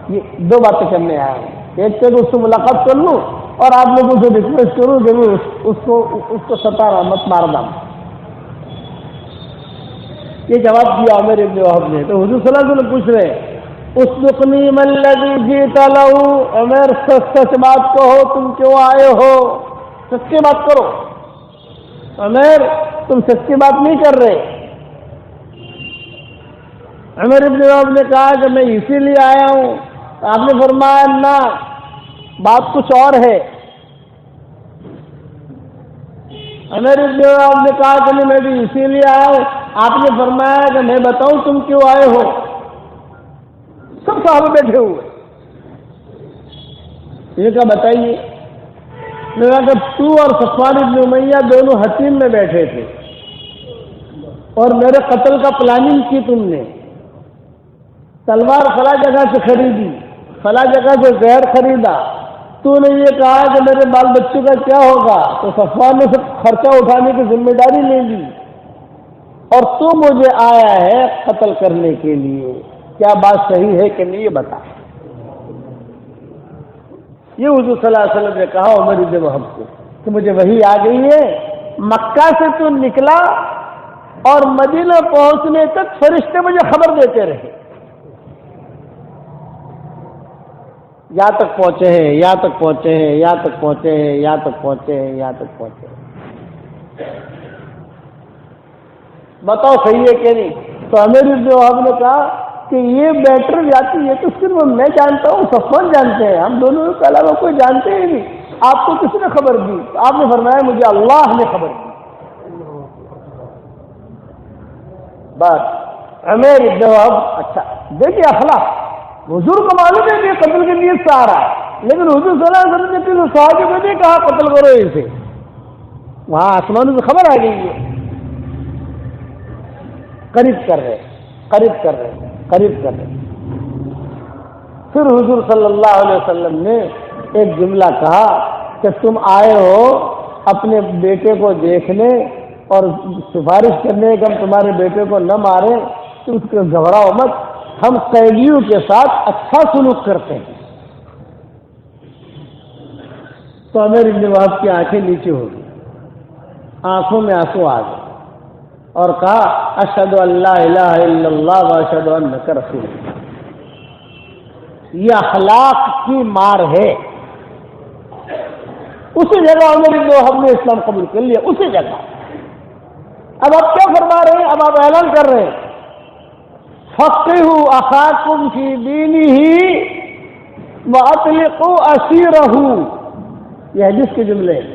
یہ دو باتیں کرنے آیا ہوں، ایک تو اس سے ملاقات کر لوں اور آپ لوگوں سے ریکویسٹ کروں کہ اس کو ستانا مت، مارنا مت۔ یہ جواب دیا عمر ابن وہب نے۔ تو حضور صلی اللہ علیہ وسلم پوچھ رہے اصدقنی ما الذی جئت لہ، عمر سچ سچ بات کہو، تم کیوں آئے ہو؟ سچی بات کرو۔ عمر تم سچی بات نہیں کر رہے۔ عمر ابن وہب نے کہا کہ میں اسی لیے آیا ہوں۔ آپ نے فرمایا نہ، بات کچھ اور ہے۔ عمر ابن وہب نے کہا کہ میں بھی اسی لیے آیا ہوں۔ آپ نے فرمایا کہ میں بتاؤں تم کیوں آئے ہو؟ سب صحابہ بیٹھے ہوئے، یہ کہا بتائیے۔ میں نے کہا کہ تو اور صفوان ابن امیہ دونوں حتیم میں بیٹھے تھے اور میرے قتل کا پلاننگ کی تم نے، تلوار فلاں جگہ سے خریدی، فلاں جگہ سے زہر خریدا، تو نے یہ کہا کہ میرے بال بچوں کا کیا ہوگا، تو صفوان نے سب خرچہ اٹھانے کی ذمہ داری لے لی اور تو مجھے آیا ہے قتل کرنے کے لیے، کیا بات صحیح ہے کہ نہیں یہ بتا۔ یہ حضور صلی اللہ علیہ وسلم نے کہا عمر ابن وہب کو کہ مجھے وحی آ گئی ہے، مکہ سے تو نکلا اور مدینہ پہنچنے تک فرشتے مجھے خبر دیتے رہے، یہاں تک پہنچے ہیں، یہاں تک پہنچے ہیں، یہاں تک پہنچے ہیں، یہاں تک پہنچے ہیں، یہاں تک پہنچے ہیں، بتاؤ صحیح ہے کہ نہیں؟ تو عمر ابن وہب نے کہا کہ یہ بیٹر جاتی ہے تو صرف میں جانتا ہوں، صفوان جانتے ہیں، ہم دونوں کے علاوہ کوئی جانتے ہی نہیں، آپ کو کس نے خبر دی؟ آپ نے فرمایا مجھے اللہ نے خبر دی۔ بس عمر ابن وہب، اچھا دیکھیے اخلاق، حضور کو معلوم ہے کہ قتل کے نیت سے آ رہا ہے، لیکن حضور صلی اللہ علیہ وسلم نے کسی صحابی کو نہیں کہا قتل کرو اسے، وہاں آسمانوں سے خبر آ گئی ہے، قریب کر رہے، قریب کر رہے، قریب کر رہے۔ پھر حضور صلی اللہ علیہ وسلم نے ایک جملہ کہا کہ تم آئے ہو اپنے بیٹے کو دیکھنے اور سفارش کرنے کہ ہم تمہارے بیٹے کو نہ ماریں، تو اس کو گھبراؤ مت، ہم قیدیوں کے ساتھ اچھا سلوک کرتے ہیں۔ تو عمر ابن وہب کی آنکھیں نیچے ہو گئی، آنکھوں میں آنسو آ گئے اور کہا اشہد ان لا الہ الا اللہ و اشہد انک رسول اللہ۔ یہ اخلاق کی مار ہے۔ اسی جگہ عمر ابن وہب نے اسلام قبول کر لیا، اسی جگہ۔ اب آپ کیا فرما رہے ہیں؟ اب آپ اعلان کر رہے ہیں فقہوا اخاکم فی دینہ واطلقوا اسیرہ، یہ حدیث کے جملے ہیں،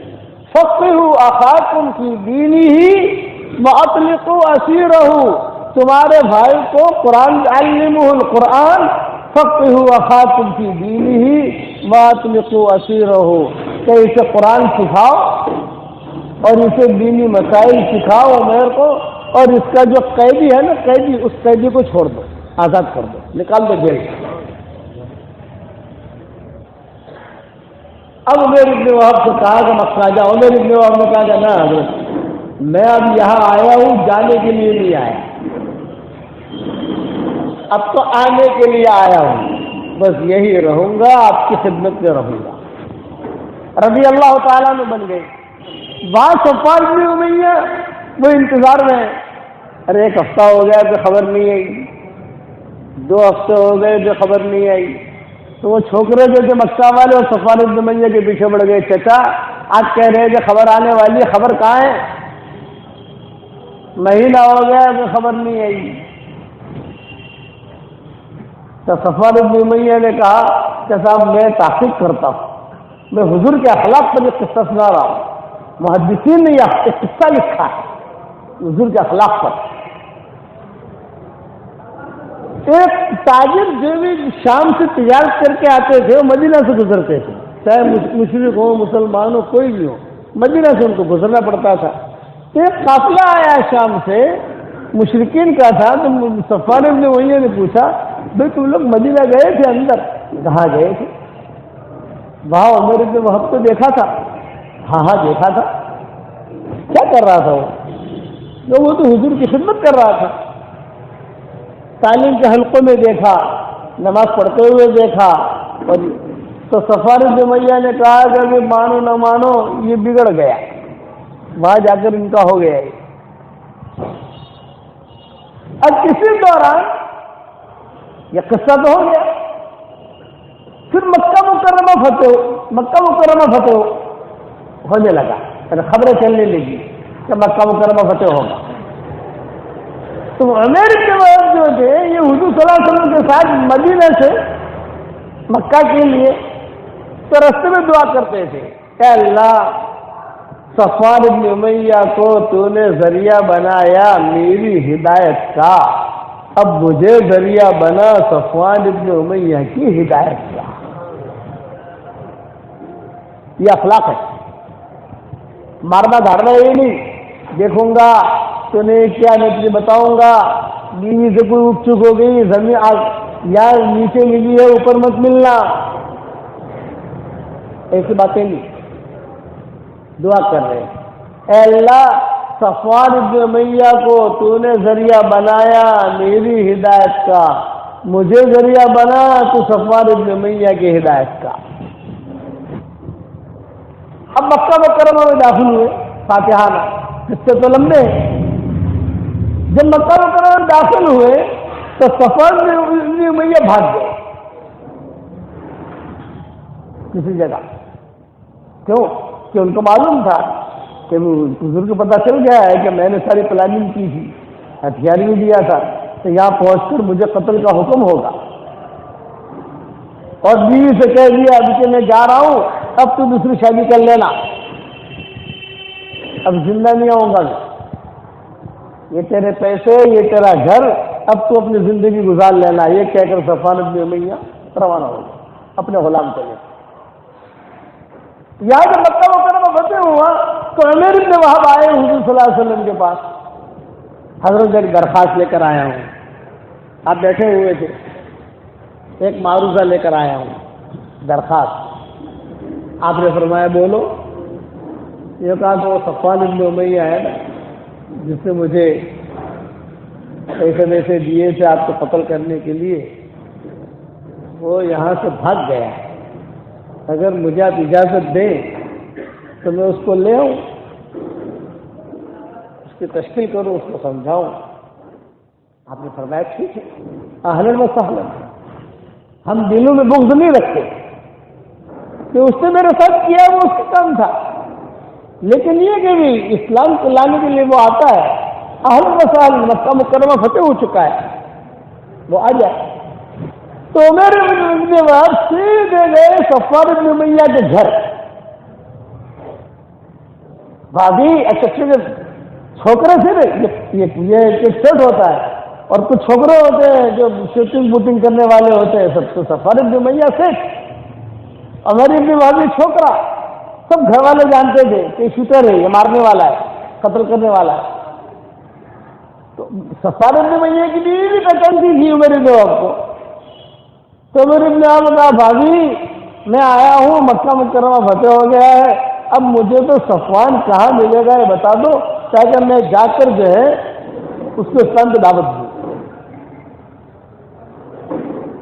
فقہوا اخاکم فی دینہ واطلقوا اسیرہ، تمہارے بھائی کو قرآن، علمہ القرآن، فقہوا اخاکم فی دینہ واطلقوا اسیرہ، کہ اسے قرآن سکھاؤ اور اسے دینی مسائل سکھاؤ عمر کو، اور اس کا جو قیدی ہے نا قیدی، اس قیدی کو چھوڑ دو، آزاد کر دو، نکال دو جیل سے۔ اب عمر ابن وہب سے کہا کہ مسئلہ جا، عمر ابن وہب نے کہا کہ نہ حضرت، میں اب یہاں آیا ہوں جانے کے لیے نہیں آیا، اب تو آنے کے لیے آیا ہوں، بس یہی رہوں گا، آپ کی خدمت میں رہوں گا۔ رضی اللہ تعالیٰ میں بن گئی۔ وہاں صفوان بن امیہ وہ انتظار میں ہے، ارے ایک ہفتہ ہو گیا تو خبر نہیں آئی، 2 ہفتے ہو گئے تو خبر نہیں آئی، تو وہ چھوکرے جو تھے مکہ والے اور صفوان بن امیہ کے پیچھے بڑھ گئے، چچا آج کہہ رہے کہ خبر آنے والی ہے، خبر کہاں ہے؟ مہینہ ہو گیا تو خبر نہیں آئی۔ تو صفوان بن امیہ نے کہا کہ صاحب میں تحقیق کرتا ہوں، میں حضور کے اخلاق پر یہ قصہ سنا رہا ہوں. محدثین نے یہ قصہ لکھا ہے حضور کے اخلاق پر. ایک تاجر جو بھی شام سے تجارت کر کے آتے تھے وہ مدینہ سے گزرتے تھے، چاہے مشرق ہو مسلمان ہو کوئی بھی ہو، مدینہ سے ان کو گزرنا پڑتا تھا. ایک قافلہ آیا شام سے مشرقین کا تھا، تو صفوان ابن امیہ نے پوچھا بھائی تم لوگ مدینہ گئے تھے اندر؟ کہاں گئے تھے؟ وہاں عمر ابن وہب کو دیکھا تھا؟ ہاں دیکھا تھا. کیا کر رہا تھا وہ تو حضور کی خدمت کر رہا تھا. تعلیم کے حلقوں میں دیکھا، نماز پڑھتے ہوئے دیکھا. اور تو صفوان ابن امیہ نے کہا کہ ابھی مانو نہ مانو یہ بگڑ گیا، وہاں جا کر ان کا ہو گیا. اب اسی دوران یہ قصہ تو ہو گیا. پھر مکہ مکرمہ فتح ہونے لگا، خبریں چلنے لگی کہ مکہ مکرمہ فتح ہوگا. تو عمیر کے بعد جو تھے یہ حضور صلی اللہ علیہ وسلم کے ساتھ مدینہ سے مکہ کے لیے تو راستے میں دعا کرتے تھے کہ اللہ صفوان ابن امیہ کو تو نے ذریعہ بنایا میری ہدایت کا، اب مجھے ذریعہ بنا صفوان ابن امیہ کی ہدایت کا. یہ اخلاق ہے. مارنا دھارنا یہ نہیں، دیکھوں گا تو نے کیا میں تجھے بتاؤں گا، بیوی سے کوئی اٹھ چک ہو گئی، زمین یا نیچے ملی ہے اوپر مت ملنا، ایسی باتیں نہیں. دعا کر رہے ہیں اے اللہ صفوان ابن امیہ کو تو نے ذریعہ بنایا میری ہدایت کا، مجھے ذریعہ بنا تو صفوان ابن امیہ کی ہدایت کا. اب مکہ مکرمہ میں داخل ہوئے، فاتحانہ قصے تو لمبے ہیں. جب مکہ مکرمہ میں داخل ہوئے تو صفوان ابن امیہ بھاگ گئے کسی جگہ. کیوں؟ کہ ان کو معلوم تھا کہ حضور کو پتہ چل گیا ہے کہ میں نے ساری پلاننگ کی تھی، ہتھیار بھی دیا تھا، تو یہاں پہنچ کر مجھے قتل کا حکم ہوگا. اور بیوی سے کہہ دیا ابھی کہ میں جا رہا ہوں، اب تو دوسری شادی کر لینا، اب زندہ نہیں آؤں گا، یہ تیرے پیسے یہ تیرا گھر، اب تو اپنی زندگی گزار لینا. یہ کہہ کر صفوان ابن امیہ روانہ ہو گیا اپنے غلام کو لے. یہاں جب مکہ مکرمہ فتح ہوا تو عمیر ابن وہب آئے حضور صلی اللہ علیہ وسلم کے پاس. حضرت ایک درخواست لے کر آیا ہوں. آپ بیٹھے ہوئے تھے، ایک معروضہ لے کر آیا ہوں، درخواست. آپ نے فرمایا بولو. یہ کہا کہ وہ صفوان ابن امیہ ہے نا جس نے مجھے پیسے دیے تھے آپ کو قتل کرنے کے لیے، وہ یہاں سے بھاگ گیا. اگر مجھے آپ اجازت دیں تو میں اس کو لے آؤں، اس کی تشکیل کروں، اس کو سمجھاؤں. آپ نے فرمایا ٹھیک ہے، اہلاً و سہلاً. ہم دلوں میں بغض نہیں رکھتے کہ اس نے میرے ساتھ کیا وہ اس کا کام تھا، لیکن یہ کہ بھی اسلام کو لانے کے لیے وہ آتا ہے، اہلاً و سہلاً. مکہ مکرمہ فتح ہو چکا ہے، وہ آ جائے. تو عمیر ابن وہب سیدھے گئے صفوان ابن امیہ کے گھر. بھابھی اچھے چھوکرے تھے، یہ سیٹ ہوتا ہے، اور کچھ چھوکرے ہوتے ہیں جو شوٹنگ بوٹنگ کرنے والے ہوتے ہیں. سب تو صفوان ابن امیہ سیٹ، عمیر ابن وہب چھوکرا. سب گھر والے جانتے تھے کہ شوٹر ہے، یہ مارنے والا ہے، قتل کرنے والا ہے. تو صفوان ابن امیہ کی بیوی بھی پہچانتی تھی عمیر ابن وہب کو. تو عمیر ابن وہب نے کہا بھابھی میں آیا ہوں، مکہ مکرمہ فتح ہو گیا ہے، اب مجھے تو صفوان کہاں ملے گا یہ بتا دو تاکہ میں جا کر جو ہے اس کو اسلام کی دعوت دوں.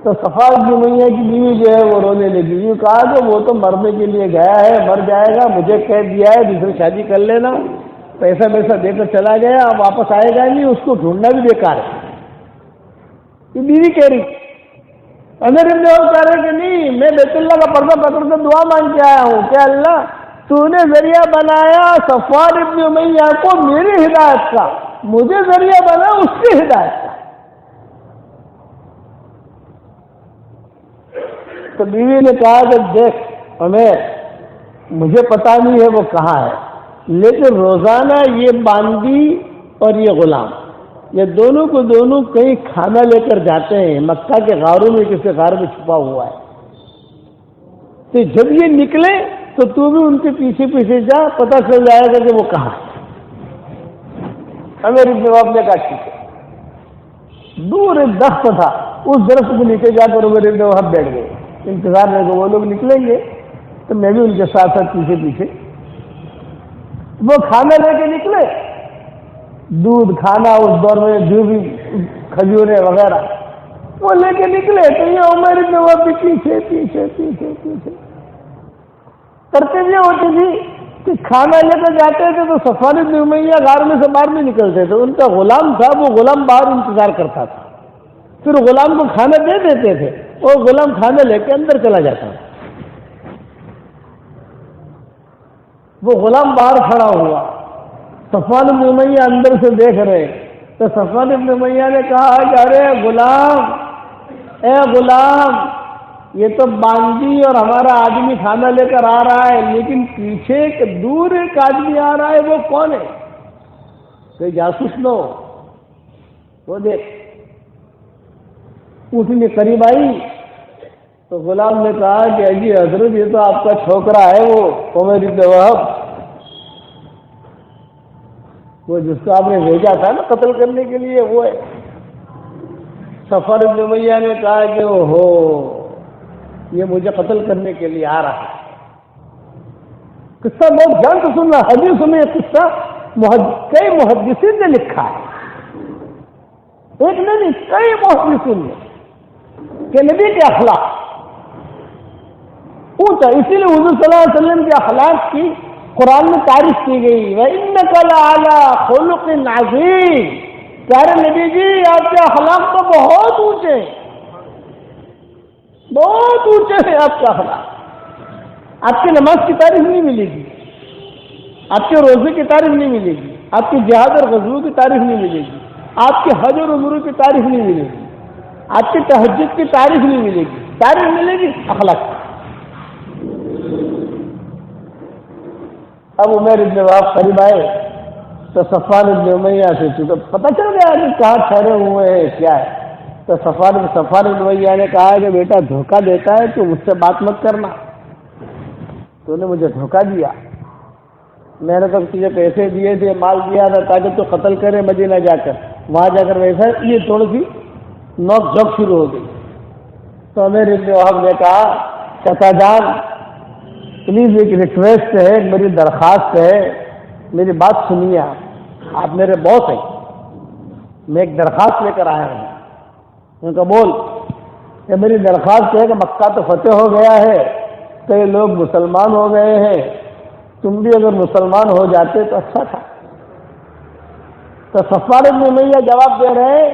تو صفوان ابن امیہ کی بیوی جو ہے وہ رونے لگی. یوں کہا کہ وہ تو مرنے کے لیے گیا ہے، مر جائے گا، مجھے کہہ دیا ہے دوسری شادی کر لینا، پیسہ دے کر چلا گیا، اب واپس آئے گا نہیں، اس کو ڈھونڈنا بھی بیکار ہے. یہ بیوی کہہ رہی. عمیر ابن وہب کہہ رہے کہ نہیں، میں بیت اللہ کا پردہ پکڑ کر دعا مانگ کے آیا ہوں کہ اللہ تو نے ذریعہ بنایا صفوان ابن امیہ کو میری ہدایت کا، مجھے ذریعہ بنا اس کی ہدایت کا. تو بیوی نے کہا کہ دیکھ عمیر، مجھے پتا نہیں ہے وہ کہاں ہے، لیکن روزانہ یہ باندی اور یہ غلام، یہ دونوں کو دونوں کہیں کھانا لے کر جاتے ہیں، مکہ کے غاروں میں کسی غار میں چھپا ہوا ہے، تو جب یہ نکلے تو تو بھی ان کے پیچھے پیچھے جا، پتہ چل جائے گا کہ وہ کہاں ہے۔ امیر ابن وہب نے کہا ٹھیک ہے۔ دور ایک درخت تھا، اس درخت کے نیچے جا کر امیر ابن وہب بیٹھ گئے، انتظار میں کہ وہ لوگ نکلیں گے تو میں بھی ان کے ساتھ ساتھ پیچھے پیچھے۔ وہ کھانا لے کے نکلے، دودھ کھانا اس دور میں جو بھی کھجورے وغیرہ وہ لے کے نکلے، تو یہ عمر ابن وہب بھی پیچھے پیچھے پیچھے پیچھے کرتے یہ ہوتی تھی کہ کھانا لے کر جاتے تھے تو صفوان بن امیہ غار میں سے باہر نہیں نکلتے تھے، ان کا غلام تھا، وہ غلام باہر انتظار کرتا تھا، پھر غلام کو کھانا دے دیتے تھے، وہ غلام کھانا لے کے اندر چلا جاتا تھا۔ وہ غلام باہر کھڑا ہوا، صفوان بن امیہ اندر سے دیکھ رہے، تو صفوان بن امیہ نے کہا کہ ارے غلام، اے غلام، یہ تو باندی اور ہمارا آدمی کھانا لے کر آ رہا ہے، لیکن پیچھے دور ایک آدمی آ رہا ہے، وہ کون ہے؟ کوئی جاسوس نہ ہو؟ وہ دیکھ۔ اٹھنے قریب آئی تو غلام نے کہا کہ جی حضرت، یہ تو آپ کا چھوکرا ہے، وہ عمر ابن وہب، وہ جس کو آپ نے بھیجا تھا نا قتل کرنے کے لیے، وہ ہے۔ صفوان بن امیہ نے کہا کہ اوہو، یہ مجھے قتل کرنے کے لیے آ رہا ہے۔ قصہ بہت دھیان سے سننا، حدیث میں یہ قصہ کئی محدثین نے لکھا ہے، ایک نہیں کئی محدثین نے، کہ نبی کے اخلاق اونچا، اسی لیے حضور صلی اللہ علیہ وسلم کے اخلاق کی قرآن میں تعریف کی گئی، وَإِنَّكَ لَعَلَىٰ خُلُقٍ عَظِيمٍ، پیارے نبی جی آپ کے اخلاق تو بہت اونچے ہیں، بہت اونچے ہیں آپ کے اخلاق۔ آپ کی نماز کی تعریف نہیں ملے گی، آپ کے روزے کی تعریف نہیں ملے گی، آپ کی جہاد اور غزوہ کی تعریف نہیں ملے گی، آپ کے حج اور عمرہ کی تعریف نہیں ملے گی، آپ کی تہجد کی تعریف نہیں ملے گی، تعریف ملے گی اخلاق۔ اب عمر ابن وہب قریب آئے تو صفوان ابن امیہ سے تو پتہ چل گیا کہ کہاں ٹھہرے ہوئے ہیں، کیا ہے۔ تو صفوان ابن امیہ نے کہا کہ بیٹا دھوکہ دیتا ہے تو مجھ سے بات مت کرنا، تو نے مجھے دھوکہ دیا، میں نے تو تجھے پیسے دیے تھے، مال دیا تھا تاکہ تو قتل کرے مدینہ جا کر، وہاں جا کر ویسا یہ تھوڑی سی نوک جھوک شروع ہو گئی۔ تو عمر ابن وہب نے کہا چچا جان پلیز ایک ریکویسٹ ہے، میری درخواست ہے، میری بات سنیے، آپ میرے باس ہیں، میں ایک درخواست لے کر آیا ہوں۔ ان کا بول کہ میری درخواست ہے کہ مکہ تو فتح ہو گیا ہے، کئی لوگ مسلمان ہو گئے ہیں، تم بھی اگر مسلمان ہو جاتے تو اچھا تھا۔ تو صفوان بن امیہ جواب دے رہے ہیں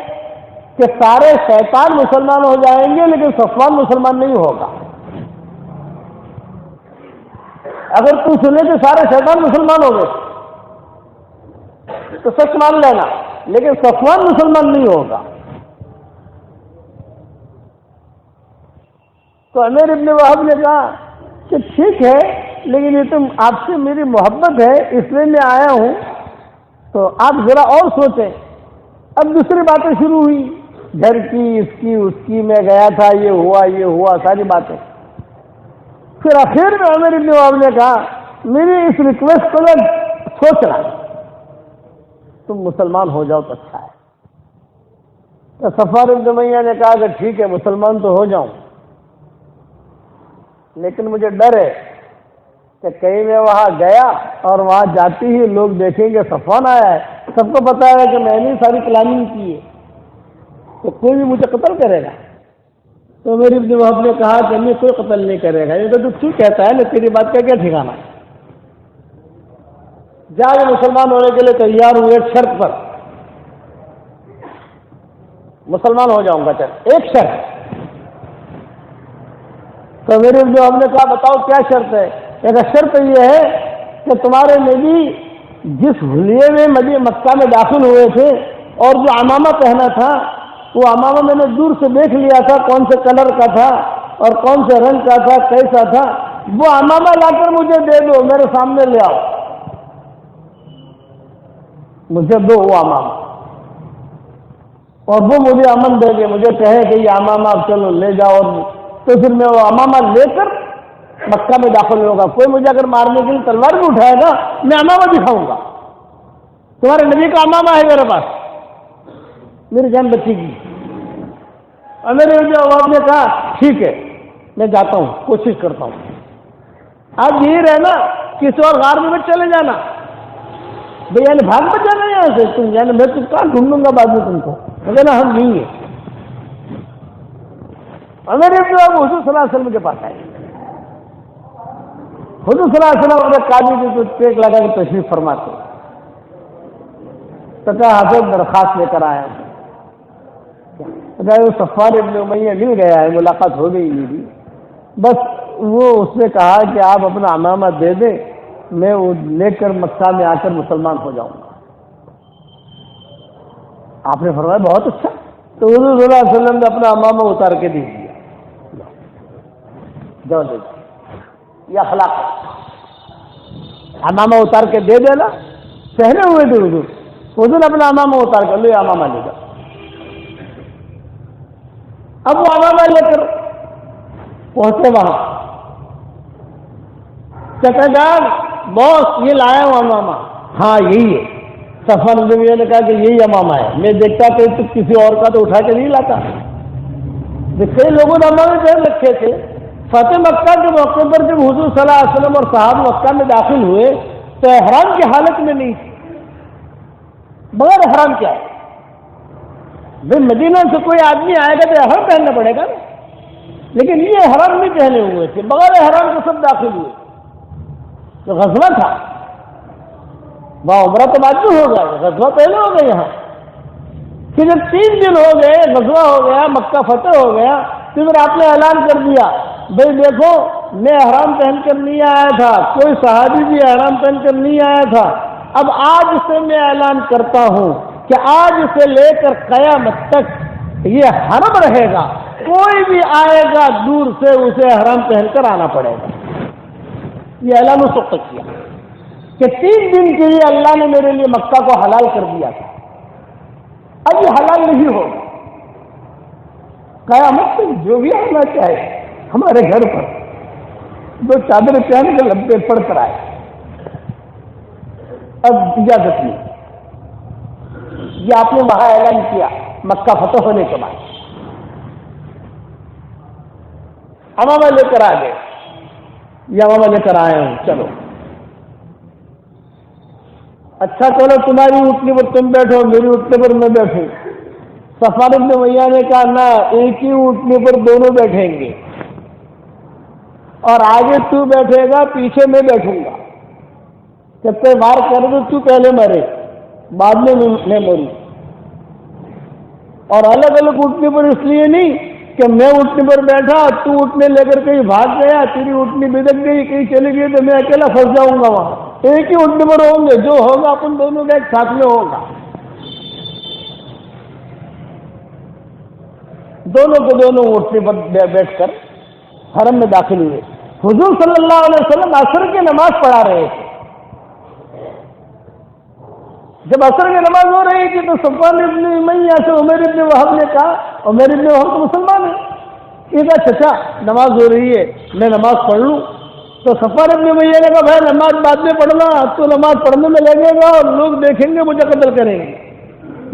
کہ سارے شیطان مسلمان ہو جائیں گے لیکن صفوان مسلمان نہیں ہوگا۔ اگر تو سنے کہ سارے شیطان مسلمان ہو گئے تو سچ مان لینا، لیکن صفوان مسلمان نہیں ہوگا۔ تو عمر ابن وہب نے کہا کہ ٹھیک ہے، لیکن یہ تم آپ سے میری محبت ہے اس لیے میں آیا ہوں، تو آپ ذرا اور سوچیں۔ اب دوسری باتیں شروع ہوئی، گھر کی، اس کی، میں گیا تھا، یہ ہوا ساری باتیں۔ پھر آخر میں عمر ابن وہب نے کہا میری اس ریکویسٹ کو سوچنا، تم مسلمان ہو جاؤ تو اچھا ہے۔ تو صفوان بن امیہ نے کہا کہ ٹھیک ہے مسلمان تو ہو جاؤں، لیکن مجھے ڈر ہے کہ کہیں میں وہاں گیا اور وہاں جاتی ہی لوگ دیکھیں گے صفوان آیا ہے، سب کو پتا ہے کہ میں نے ساری پلاننگ کی ہے، تو کوئی بھی مجھے قتل کرے گا۔ تو عمر ابن وہب نے کہا کہ میں کوئی قتل نہیں کرے گا، یہ تو ٹھیک کہتا ہے نا، تیری بات کا کیا ٹھکانا ہے۔ جا کے مسلمان ہونے کے لیے تیار ہوئے، ایک شرط پر مسلمان ہو جاؤں گا، چل ایک شرط۔ تو عمر ابن وہب نے کہا بتاؤ کیا شرط ہے؟ ایک شرط یہ ہے کہ تمہارے نبی جس حلیے میں مکہ میں داخل ہوئے تھے اور جو امامہ پہنا تھا، وہ امامہ میں نے دور سے دیکھ لیا تھا کون سے کلر کا تھا، اور کون سے رنگ کا تھا کیسا تھا، وہ امامہ لا کر مجھے دے دو، میرے سامنے لے آؤ، مجھے دو وہ امامہ، اور وہ مجھے امن دے دے، مجھے کہے کہ یہ امامہ اب چلو لے جاؤ، تو پھر میں وہ امامہ لے کر مکہ میں داخل ہوگا۔ کوئی مجھے اگر مارنے کے لیے تلوار بھی اٹھائے گا، میں امامہ دکھاؤں گا، تمہارے نبی کا امامہ ہے میرے پاس، میری جان بچے گی۔ اور میرے جواب نے کہا ٹھیک ہے میں جاتا ہوں، کوشش کرتا ہوں۔ آپ یہی رہنا، کسی اور غار میں چلے جانا، بھائی یعنی بھاگ میں جانا یہاں سے، تم یعنی میں تم کہاں ڈھونڈوں گا بعد میں تم کو، نا ہم نہیں ہیں۔ اور میرے جواب حضور صلی اللہ علیہ وسلم کے پاس آئے، حضور صلی اللہ علیہ وسلم اپنے قاضی کی تو ٹیک لگا کے تشریف فرماتے، تو کہا حضرت درخواست لے کر آیا ہوں۔ وہ صفوان ابن امیہ مل گیا ہے، ملاقات ہو گئی میری، بس وہ اس نے کہا کہ آپ اپنا امامہ دے دیں، میں وہ لے کر مکہ میں آ کر مسلمان ہو جاؤں گا۔ آپ نے فرمایا بہت اچھا، تو حضور صلی اللہ علیہ وسلم نے اپنا امامہ اتار کے دے دیا، جاؤ دے دیا، یہ اخلاق، امامہ اتار کے دے دینا، پہنے ہوئے تھے حضور نے اپنا امامہ اتار کر لو، یہ امامہ لے جاؤ۔ اب وہ امامہ لے کر پہنچے وہاں، چچا جان باس یہ لایا ہوں امامہ، ہاں یہی ہے۔ صفوان بن امیہ نے کہا کہ یہی امامہ ہے، میں دیکھتا کہ تو کسی اور کا تو اٹھا کے نہیں لاتا۔ کئی لوگوں نے امامے پہن رکھے تھے۔ فتح مکہ کے موقع پر جب حضور صلی اللہ علیہ وسلم اور صحابہ مکہ میں داخل ہوئے تو احرام کی حالت میں نہیں تھی، بغیر احرام کیا ہے؟ بھائی مدینہ سے کوئی آدمی آئے گا تو احرام پہننا پڑے گا نا، لیکن یہ احرام نہیں پہنے ہوئے تھے، بغیر احرام کے سب داخل ہوئے۔ تو غزوہ تھا، وہاں عمرہ تو بعد میں ہو گیا، غزوہ پہلے ہو گیا یہاں۔ پھر جب 3 دن ہو گئے، غزوہ ہو گیا، مکہ فتح ہو گیا، تو پھر آپ نے اعلان کر دیا بھائی دیکھو میں احرام پہن کر نہیں آیا تھا، کوئی صحابی بھی احرام پہن کر نہیں آیا تھا، اب آج سے میں اعلان کرتا ہوں کہ آج سے لے کر قیامت تک یہ حرم رہے گا، کوئی بھی آئے گا دور سے اسے احرام پہن کر آنا پڑے گا۔ یہ اعلان اس وقت کیا کہ 3 دن کے لیے اللہ نے میرے لیے مکہ کو حلال کر دیا تھا، اب یہ حلال نہیں ہوگا، قیامت تک جو بھی آنا چاہے ہمارے گھر پر 2 چادر پہن کے لبے پڑھ کر آئے، اب اجازت نہیں۔ یہ آپ نے وہاں اعلان کیا مکہ فتح ہونے کے بعد، امامہ لے کر آ گئے، یہ امامہ لے کر آئے ہوں، چلو اچھا چلو تمہاری اٹھنے پر تم بیٹھو، میری اٹھنے پر میں بیٹھوں۔ صفوان بن امیہ نے کہا نہ، ایک ہی اٹھنے پر دونوں بیٹھیں گے، اور آگے تو بیٹھے گا پیچھے میں بیٹھوں گا، جب کوئی وار کرے تو تو پہلے مرے بعد میں میں مروں، اور الگ الگ اٹھنے پر اس لیے نہیں کہ میں اٹھنے پر بیٹھا تو اٹھنے لے کر کہیں بھاگ گیا، تیری اٹھنی بھدک گئی کہیں چلی گئی تو میں اکیلا پھنس جاؤں گا وہاں، ایک ہی اٹھنے پر ہوں گے، جو ہوگا اپن دونوں کا ایک ساتھ میں ہوگا۔ دونوں کو دونوں اٹھنے پر بیٹھ کر حرم میں داخل ہوئے۔ حضور صلی اللہ علیہ وسلم عصر کی نماز پڑھا رہے تھے۔ جب عصر کی نماز ہو رہی تھی تو صفوان ابن امیہ سے عمیر ابن وہب نے کہا، عمیر ابن وہب تو مسلمان ہے، یہ کہا چچا نماز ہو رہی ہے میں نماز پڑھ لوں؟ تو صفوان ابن امیہ نے کہا بھائی نماز بعد میں پڑھنا، تو نماز پڑھنے میں لگے گا اور لوگ دیکھیں گے مجھے قتل کریں گے،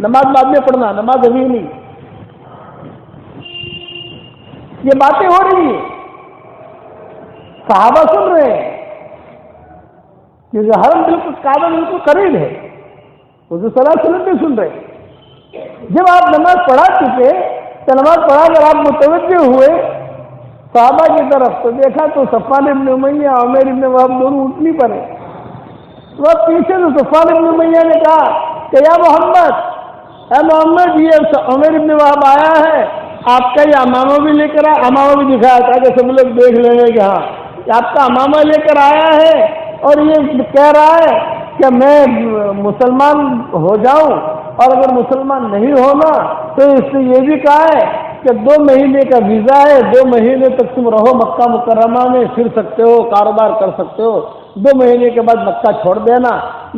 نماز بعد میں پڑھنا، نماز ابھی نہیں۔ یہ باتیں ہو رہی ہیں، صحابہ سن رہے ہیں، کیونکہ حرم بالکل کعبہ بالکل قریب ہے، حضور صلی اللہ علیہ وسلم بھی سن رہے۔ جب آپ نماز پڑھا چکے تو نماز پڑھا کر آپ متوجہ ہوئے صحابہ کی طرف، تو دیکھا تو صفوان ابن امیہ عمیر ابن وہب دونوں اٹھ نہیں پڑے، تو اب پیچھے سے صفوان ابن امیہ نے کہا کہ یا محمد، اے محمد یہ عمیر ابن وہب آیا ہے، آپ کا یہ امامہ بھی لے کر آیا، امامہ بھی دکھایا تاکہ سب لوگ دیکھ لیں گے کہ ہاں آپ کا امامہ لے کر آیا ہے، اور یہ کہہ رہا ہے کہ میں مسلمان ہو جاؤں، اور اگر مسلمان نہیں ہونا تو اس نے یہ بھی کہا ہے کہ 2 مہینے کا ویزا ہے، 2 مہینے تک تم رہو مکہ مکرمہ میں، پھر سکتے ہو، کاروبار کر سکتے ہو، 2 مہینے کے بعد مکہ چھوڑ دینا،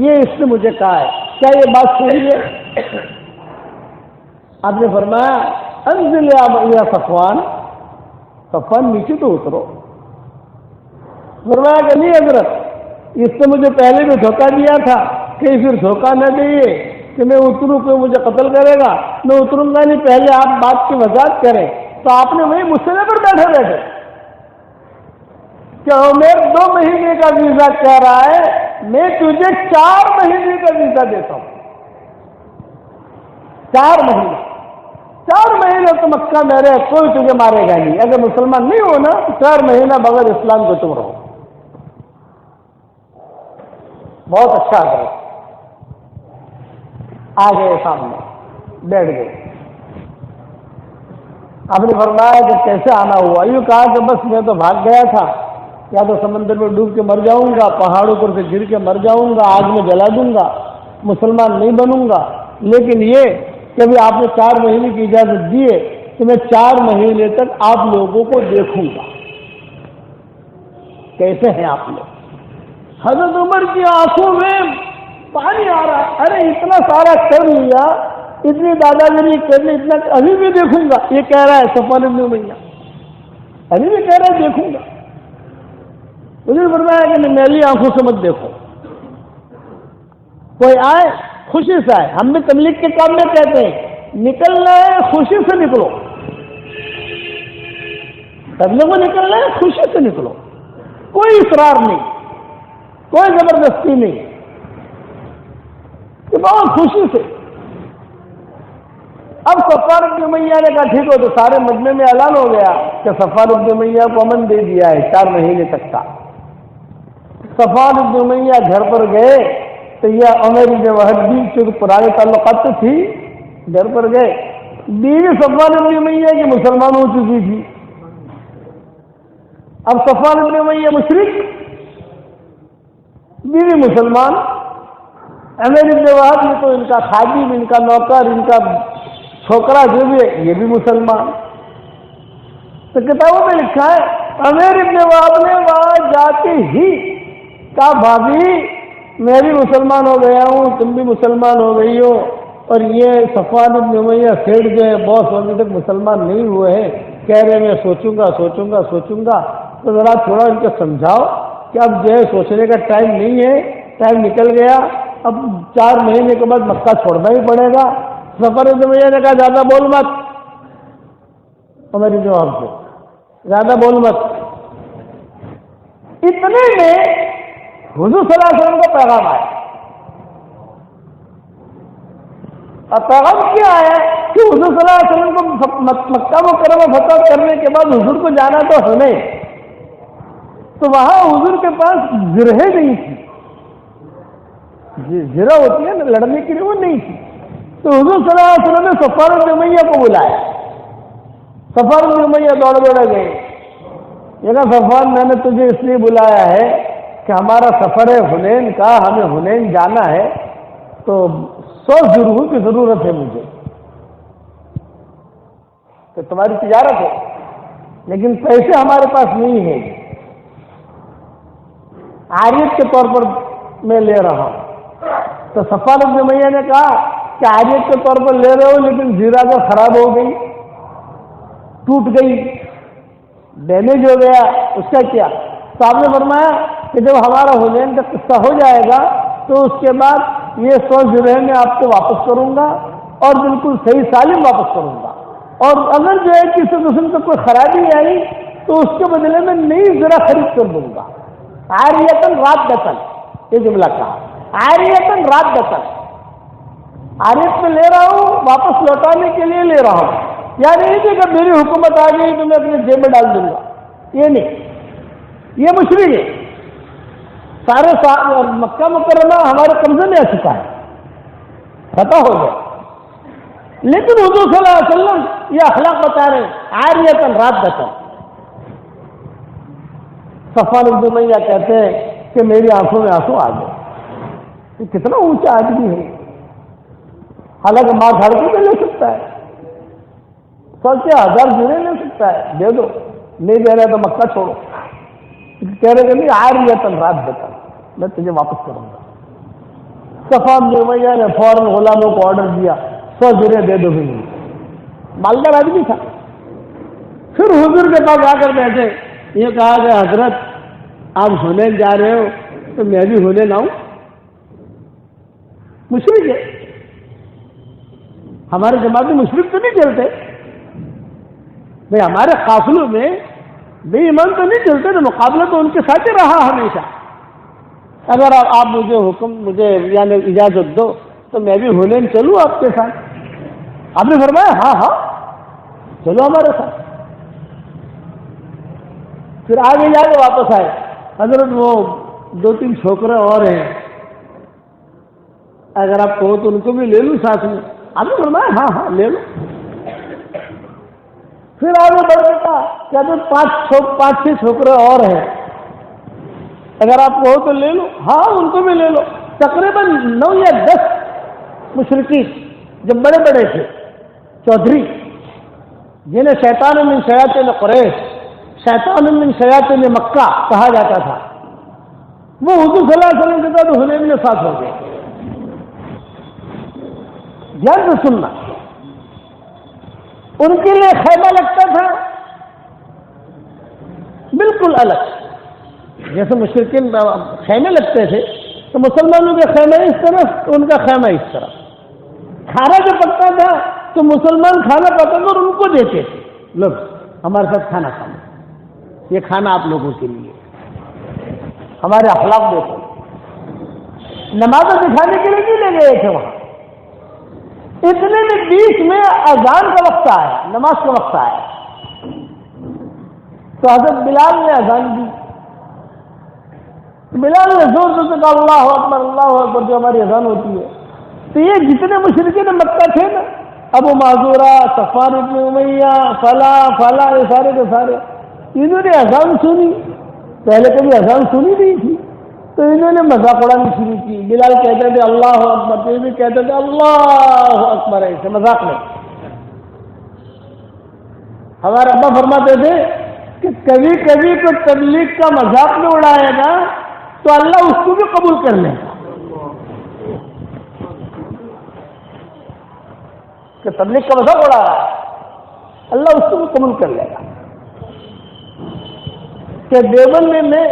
یہ اس نے مجھے کہا ہے، کیا یہ بات صحیح ہے؟ آپ نے فرمایا انزل یا صفوان، صفوان نیچے تو اترو۔ فرمایا کہ نہیں حضرت، اس نے مجھے پہلے بھی دھوکہ دیا تھا، کہ پھر دھوکہ نہ دئیے کہ میں اتروں کوئی مجھے قتل کرے گا، میں اتروں گا نہیں، پہلے آپ بات کی وضاحت کریں۔ تو آپ نے وہی مسئلے پر بیٹھے کہ عمر 2 مہینے کا ویزا کہہ رہا ہے، میں تجھے 4 مہینے کا ویزا دیتا ہوں، 4 مہینے، 4 مہینے تو مکہ میں رہے، کوئی تجھے مارے گا نہیں، اگر مسلمان نہیں ہو نا تو 4 مہینہ بغیر اسلام کو تم رہو۔ بہت اچھا ہے، آ گئے سامنے، بیٹھ گئے۔ آپ نے فرمایا کہ کیسے آنا ہوا؟ یوں کہا کہ بس میں تو بھاگ گیا تھا، یا تو سمندر میں ڈوب کے مر جاؤں گا، پہاڑوں پر سے گر کے مر جاؤں گا، آگ میں جلا دوں گا، مسلمان نہیں بنوں گا، لیکن یہ کہ ابھی آپ نے 4 مہینے کی اجازت دی ہے تو میں 4 مہینے تک آپ لوگوں کو دیکھوں گا، کیسے ہیں آپ لوگ۔ حضرت عمر کی آنکھوں میں پانی آ رہا، ارے اتنا سارا کر لیا، اتنی دادا گیری کر لی، اتنا ابھی بھی دیکھوں گا، یہ کہہ رہا ہے صفوان بن امیہ، ابھی بھی کہہ رہا ہے دیکھوں گا۔ مجھے فرمایا کہ میری آنکھوں سے مت دیکھو، کوئی آئے خوشی سے آئے، ہم بھی تبلیغ کے کام میں کہتے ہیں نکلنا ہے خوشی سے نکلو، تبلیغ میں نکلنا ہے خوشی سے نکلو، کوئی اصرار نہیں، کوئی زبردستی نہیں، کہ بہت خوشی سے۔ اب صفوان بن امیہ نے کہا ٹھیک ہو، تو سارے مجمع میں اعلان ہو گیا کہ صفوان بن امیہ کو امن دے دیا ہے 4 مہینے تک کا۔ صفوان بن امیہ گھر پر گئے تو یہ عمر بن وہب بھی چونکہ پرانے تعلقات تو تھی، گھر پر گئے، بیوی صفوان بن امیہ کی مسلمان ہو چکی تھی۔ اب صفوان بن امیہ مشرک، بیوی مسلمان، عمر بن وہب نے تو ان کا خادم، ان کا نوکر، ان کا چھوکرا جو بھی ہے یہ بھی مسلمان۔ تو کتابوں میں لکھا ہے عمر بن وہب نے وہاں جاتے ہی کہا بھابھی میں بھی مسلمان ہو گیا ہوں، تم بھی مسلمان ہو گئی ہو، اور یہ صفوان بن امیہ سیٹ جو ہے بہت ابھی تک مسلمان نہیں ہوئے ہیں، کہہ رہے میں سوچوں گا سوچوں گا سوچوں گا، تو ذرا تھوڑا ان کو سمجھاؤ کہ اب جو ہے سوچنے کا ٹائم نہیں ہے، ٹائم نکل گیا، اب 4 مہینے کے بعد مکہ چھوڑنا ہی پڑے گا۔ صفوان بن امیہ نے کہا زیادہ بول مت، ہماری جواب سے زیادہ بول مت۔ اتنے میں حضور صلی اللہ علیہ وسلم کا پیغام آیا، اور پیغام کیا آیا کہ حضور صلی اللہ علیہ وسلم کو مکہ مکرمہ فتح کرنے کے بعد حضور کو جانا تو ہمیں، تو وہاں حضور کے پاس زرہیں نہیں تھی، زرہ ہوتی ہے نا لڑنے کے لیے، وہ نہیں تھی، تو حضور صلی اللہ علیہ وسلم نے صفوان بن امیہ کو بلایا۔ صفوان بن امیہ دوڑ گئے، یہ کہا صفوان میں نے تجھے اس لیے بلایا ہے کہ ہمارا سفر ہے حنین کا، ہمیں حنین جانا ہے، تو 100 درہم کی ضرورت ہے مجھے، کہ تمہاری تجارت ہے لیکن پیسے ہمارے پاس نہیں ہیں، عاریت کے طور پر میں لے رہا ہوں۔ تو صفوان بن امیہ نے کہا کہ عاریت کے طور پر لے رہے ہو لیکن زیرہ کا خراب ہو گئی، ٹوٹ گئی، ڈیمیج ہو گیا، اس کا کیا؟ تو آپ نے فرمایا کہ جب ہمارا حنین کا قصہ ہو جائے گا تو اس کے بعد یہ 100 درہم میں آپ کو واپس کروں گا، اور بالکل صحیح سالم واپس کروں گا، اور اگر جو ہے کسی قسم کا کوئی خرابی آئی تو اس کے بدلے میں نئی زرہ خرید کر دوں گا۔ عاریتاً رادۃً، یہ جملہ کہا، عاریتاً رادۃً، عاریت میں لے رہا ہوں، واپس لوٹانے کے لیے لے رہا ہوں، یعنی یہ کہ میری حکومت آ گئی تو میں اپنے جیب میں ڈال دوں گا، یہ نہیں، یہ مشرک ہے، سارے مکہ مکرمہ ہمارے قبضے میں آ چکا ہے، فتح ہو گیا، لیکن حضور صلی اللہ علیہ وسلم یہ اخلاق بتا رہے ہیں عاریتاً رادۃً۔ صفوان بن امیہ کہتے ہیں کہ میری آنکھوں میں آنسو آ گئے، یہ کتنا اونچا آدمی ہے، حالانکہ ماں جھاڑ کے لے سکتا ہے۔ سوچے 1000 جنہیں لے سکتا ہے، دے دو، نہیں دے رہے تو مکہ چھوڑو. کہہ رہے کہ نہیں عاریۃ رات دیتا میں تجھے واپس کروں گا. صفوان بن امیہ نے فوراً غلاموں کو آرڈر دیا 100 جنہیں دے دو. بھی نہیں، مالدار آدمی تھا. پھر حضور کے پاس آ کر بیٹھے، یہ کہا کہ حضرت آپ حنین جا رہے ہو تو میں بھی حنین آؤں. مشرک ہے، ہمارے جماعت میں مشرک تو نہیں چلتے بھائی، ہمارے قافلوں میں بے ایمان تو نہیں چلتے، تو مقابلہ تو ان کے ساتھ ہی رہا ہمیشہ. اگر آپ مجھے یعنی اجازت دو تو میں بھی حنین چلوں آپ کے ساتھ. آپ نے فرمایا ہاں ہاں چلو ہمارے ساتھ. پھر آگے جا کے واپس آئے، حضرت وہ 2-3 چھوکرے اور ہیں، اگر آپ کہو تو ان کو بھی لے لوں ساتھ میں. آپ نے فرمایا ہاں ہاں لے لو. پھر آگے بڑھ کے کہا کہ ابھی 5-6 چھوکرے اور ہیں، اگر آپ کہو تو لے لو. ہاں ان کو بھی لے لو. تقریباً 9 یا 10 مشرکین جو بڑے بڑے تھے، چودھری، جنہیں شیطان من شیاطین قریش، شیطان من شیاطین مکہ کہا جاتا تھا، وہ حضور صلی اللہ علیہ وسلم کے ساتھ حنین میں ساتھ ہو گئے. دھیان سے سننا، ان کے لیے خیمہ لگتا تھا بالکل الگ. جیسے مشرکین خیمے لگتے تھے تو مسلمانوں کے خیمے اس طرف، ان کا خیمہ اس طرف. کھانا جو پکتا تھا تو مسلمان کھانا پکا کر ان کو دیتے تھے، لوگ ہمارے ساتھ کھانا کھانا، یہ کھانا آپ لوگوں کے لیے. ہمارے اخلاق دیکھو. نمازیں دکھانے کے لیے نہیں لے گئے تھے وہاں. اتنے میں بیچ میں اذان کا وقت آیا، نماز کا وقت آیا، تو حضرت بلال نے اذان دی. بلال نے زور سے کہا اللہ اکبر اللہ اکبر، جو ہماری اذان ہوتی ہے. تو یہ جتنے مشرکین مکہ تھے نا، ابو معذورہ، صفوان بن امیہ، فلاں یہ سارے کے سارے، انہوں نے اذان سنی. پہلے کبھی اذان سنی نہیں تھی، تو انہوں نے مذاق اڑانی شروع کی. بلال کہتے تھے اللہ اکبر، تو یہ بھی کہتے تھے اللہ اکبر، ایسے مذاق میں. ہمارے ابا فرماتے تھے کہ کبھی کبھی کوئی تبلیغ کا مذاق میں اڑائے گا تو اللہ اس کو بھی قبول کر لے گا. کہ تبلیغ کا مذاق اڑا رہا ہے، اللہ اس کو بھی قبول کر لے گا. کہ دیوبند میں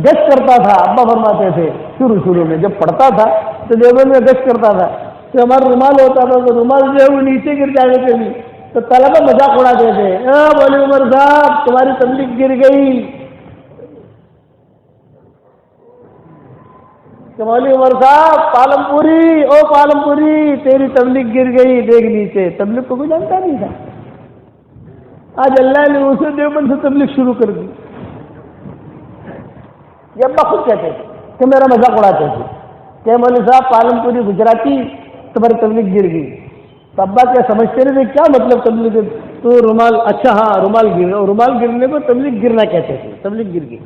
گشت کرتا تھا، ابا فرماتے تھے شروع میں جب پڑھتا تھا تو دیوبند میں گشت کرتا تھا، تو ہمارا رومال ہوتا تھا تو رومال جو ہے وہ نیچے گر جانے کے لیے، تو طلبہ مذاق اڑاتے تھے، بولے عمر صاحب تمہاری تبلیغ گر گئی. کہ مولوی عمر صاحب پالم پوری تیری تبلیغ گر گئی، دیکھ نیچے. تبلیغ کو کوئی جانتا نہیں تھا. آج اللہ نے اسے دیوبند سے تبلیغ شروع کر دی. یہ ابا خود کہتے تھے کہ میرا مذاق اڑاتے تھے کہ مولوی صاحب پالم پوری گجراتی تمہاری تبلیغ گر گئی. تو ابا کیا سمجھتے رہے کیا مطلب تبلیغ؟ تو رومال، اچھا ہاں رومال گرنے کو تبلیغ گرنا کہتے تھے، تبلیغ گر گئی.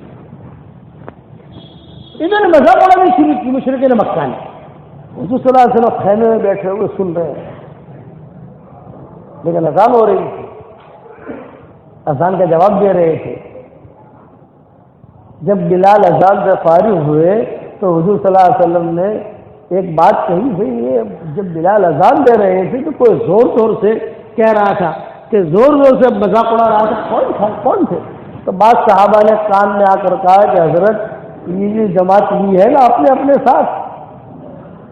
انہوں نے مذاق اڑانی شروع کی مشرکین مکہ نے. حضور صلی اللہ علیہ وسلم خیمے میں بیٹھے ہوئے سن رہے ہیں، لیکن اذان ہو رہی تھی، اذان کا جواب دے رہے تھے. جب بلال اذان سے فارغ ہوئے تو حضور صلی اللہ علیہ وسلم نے ایک بات کہی، بھائی یہ جب بلال اذان دے رہے تھے تو کوئی زور سے کہہ رہا تھا کہ زور سے مذاق اڑا رہا تھا، کون تھے؟ تو بعض صحابہ نے کان میں آ کر کہا کہ حضرت یہ جو جماعت لی ہے نا اپنے ساتھ،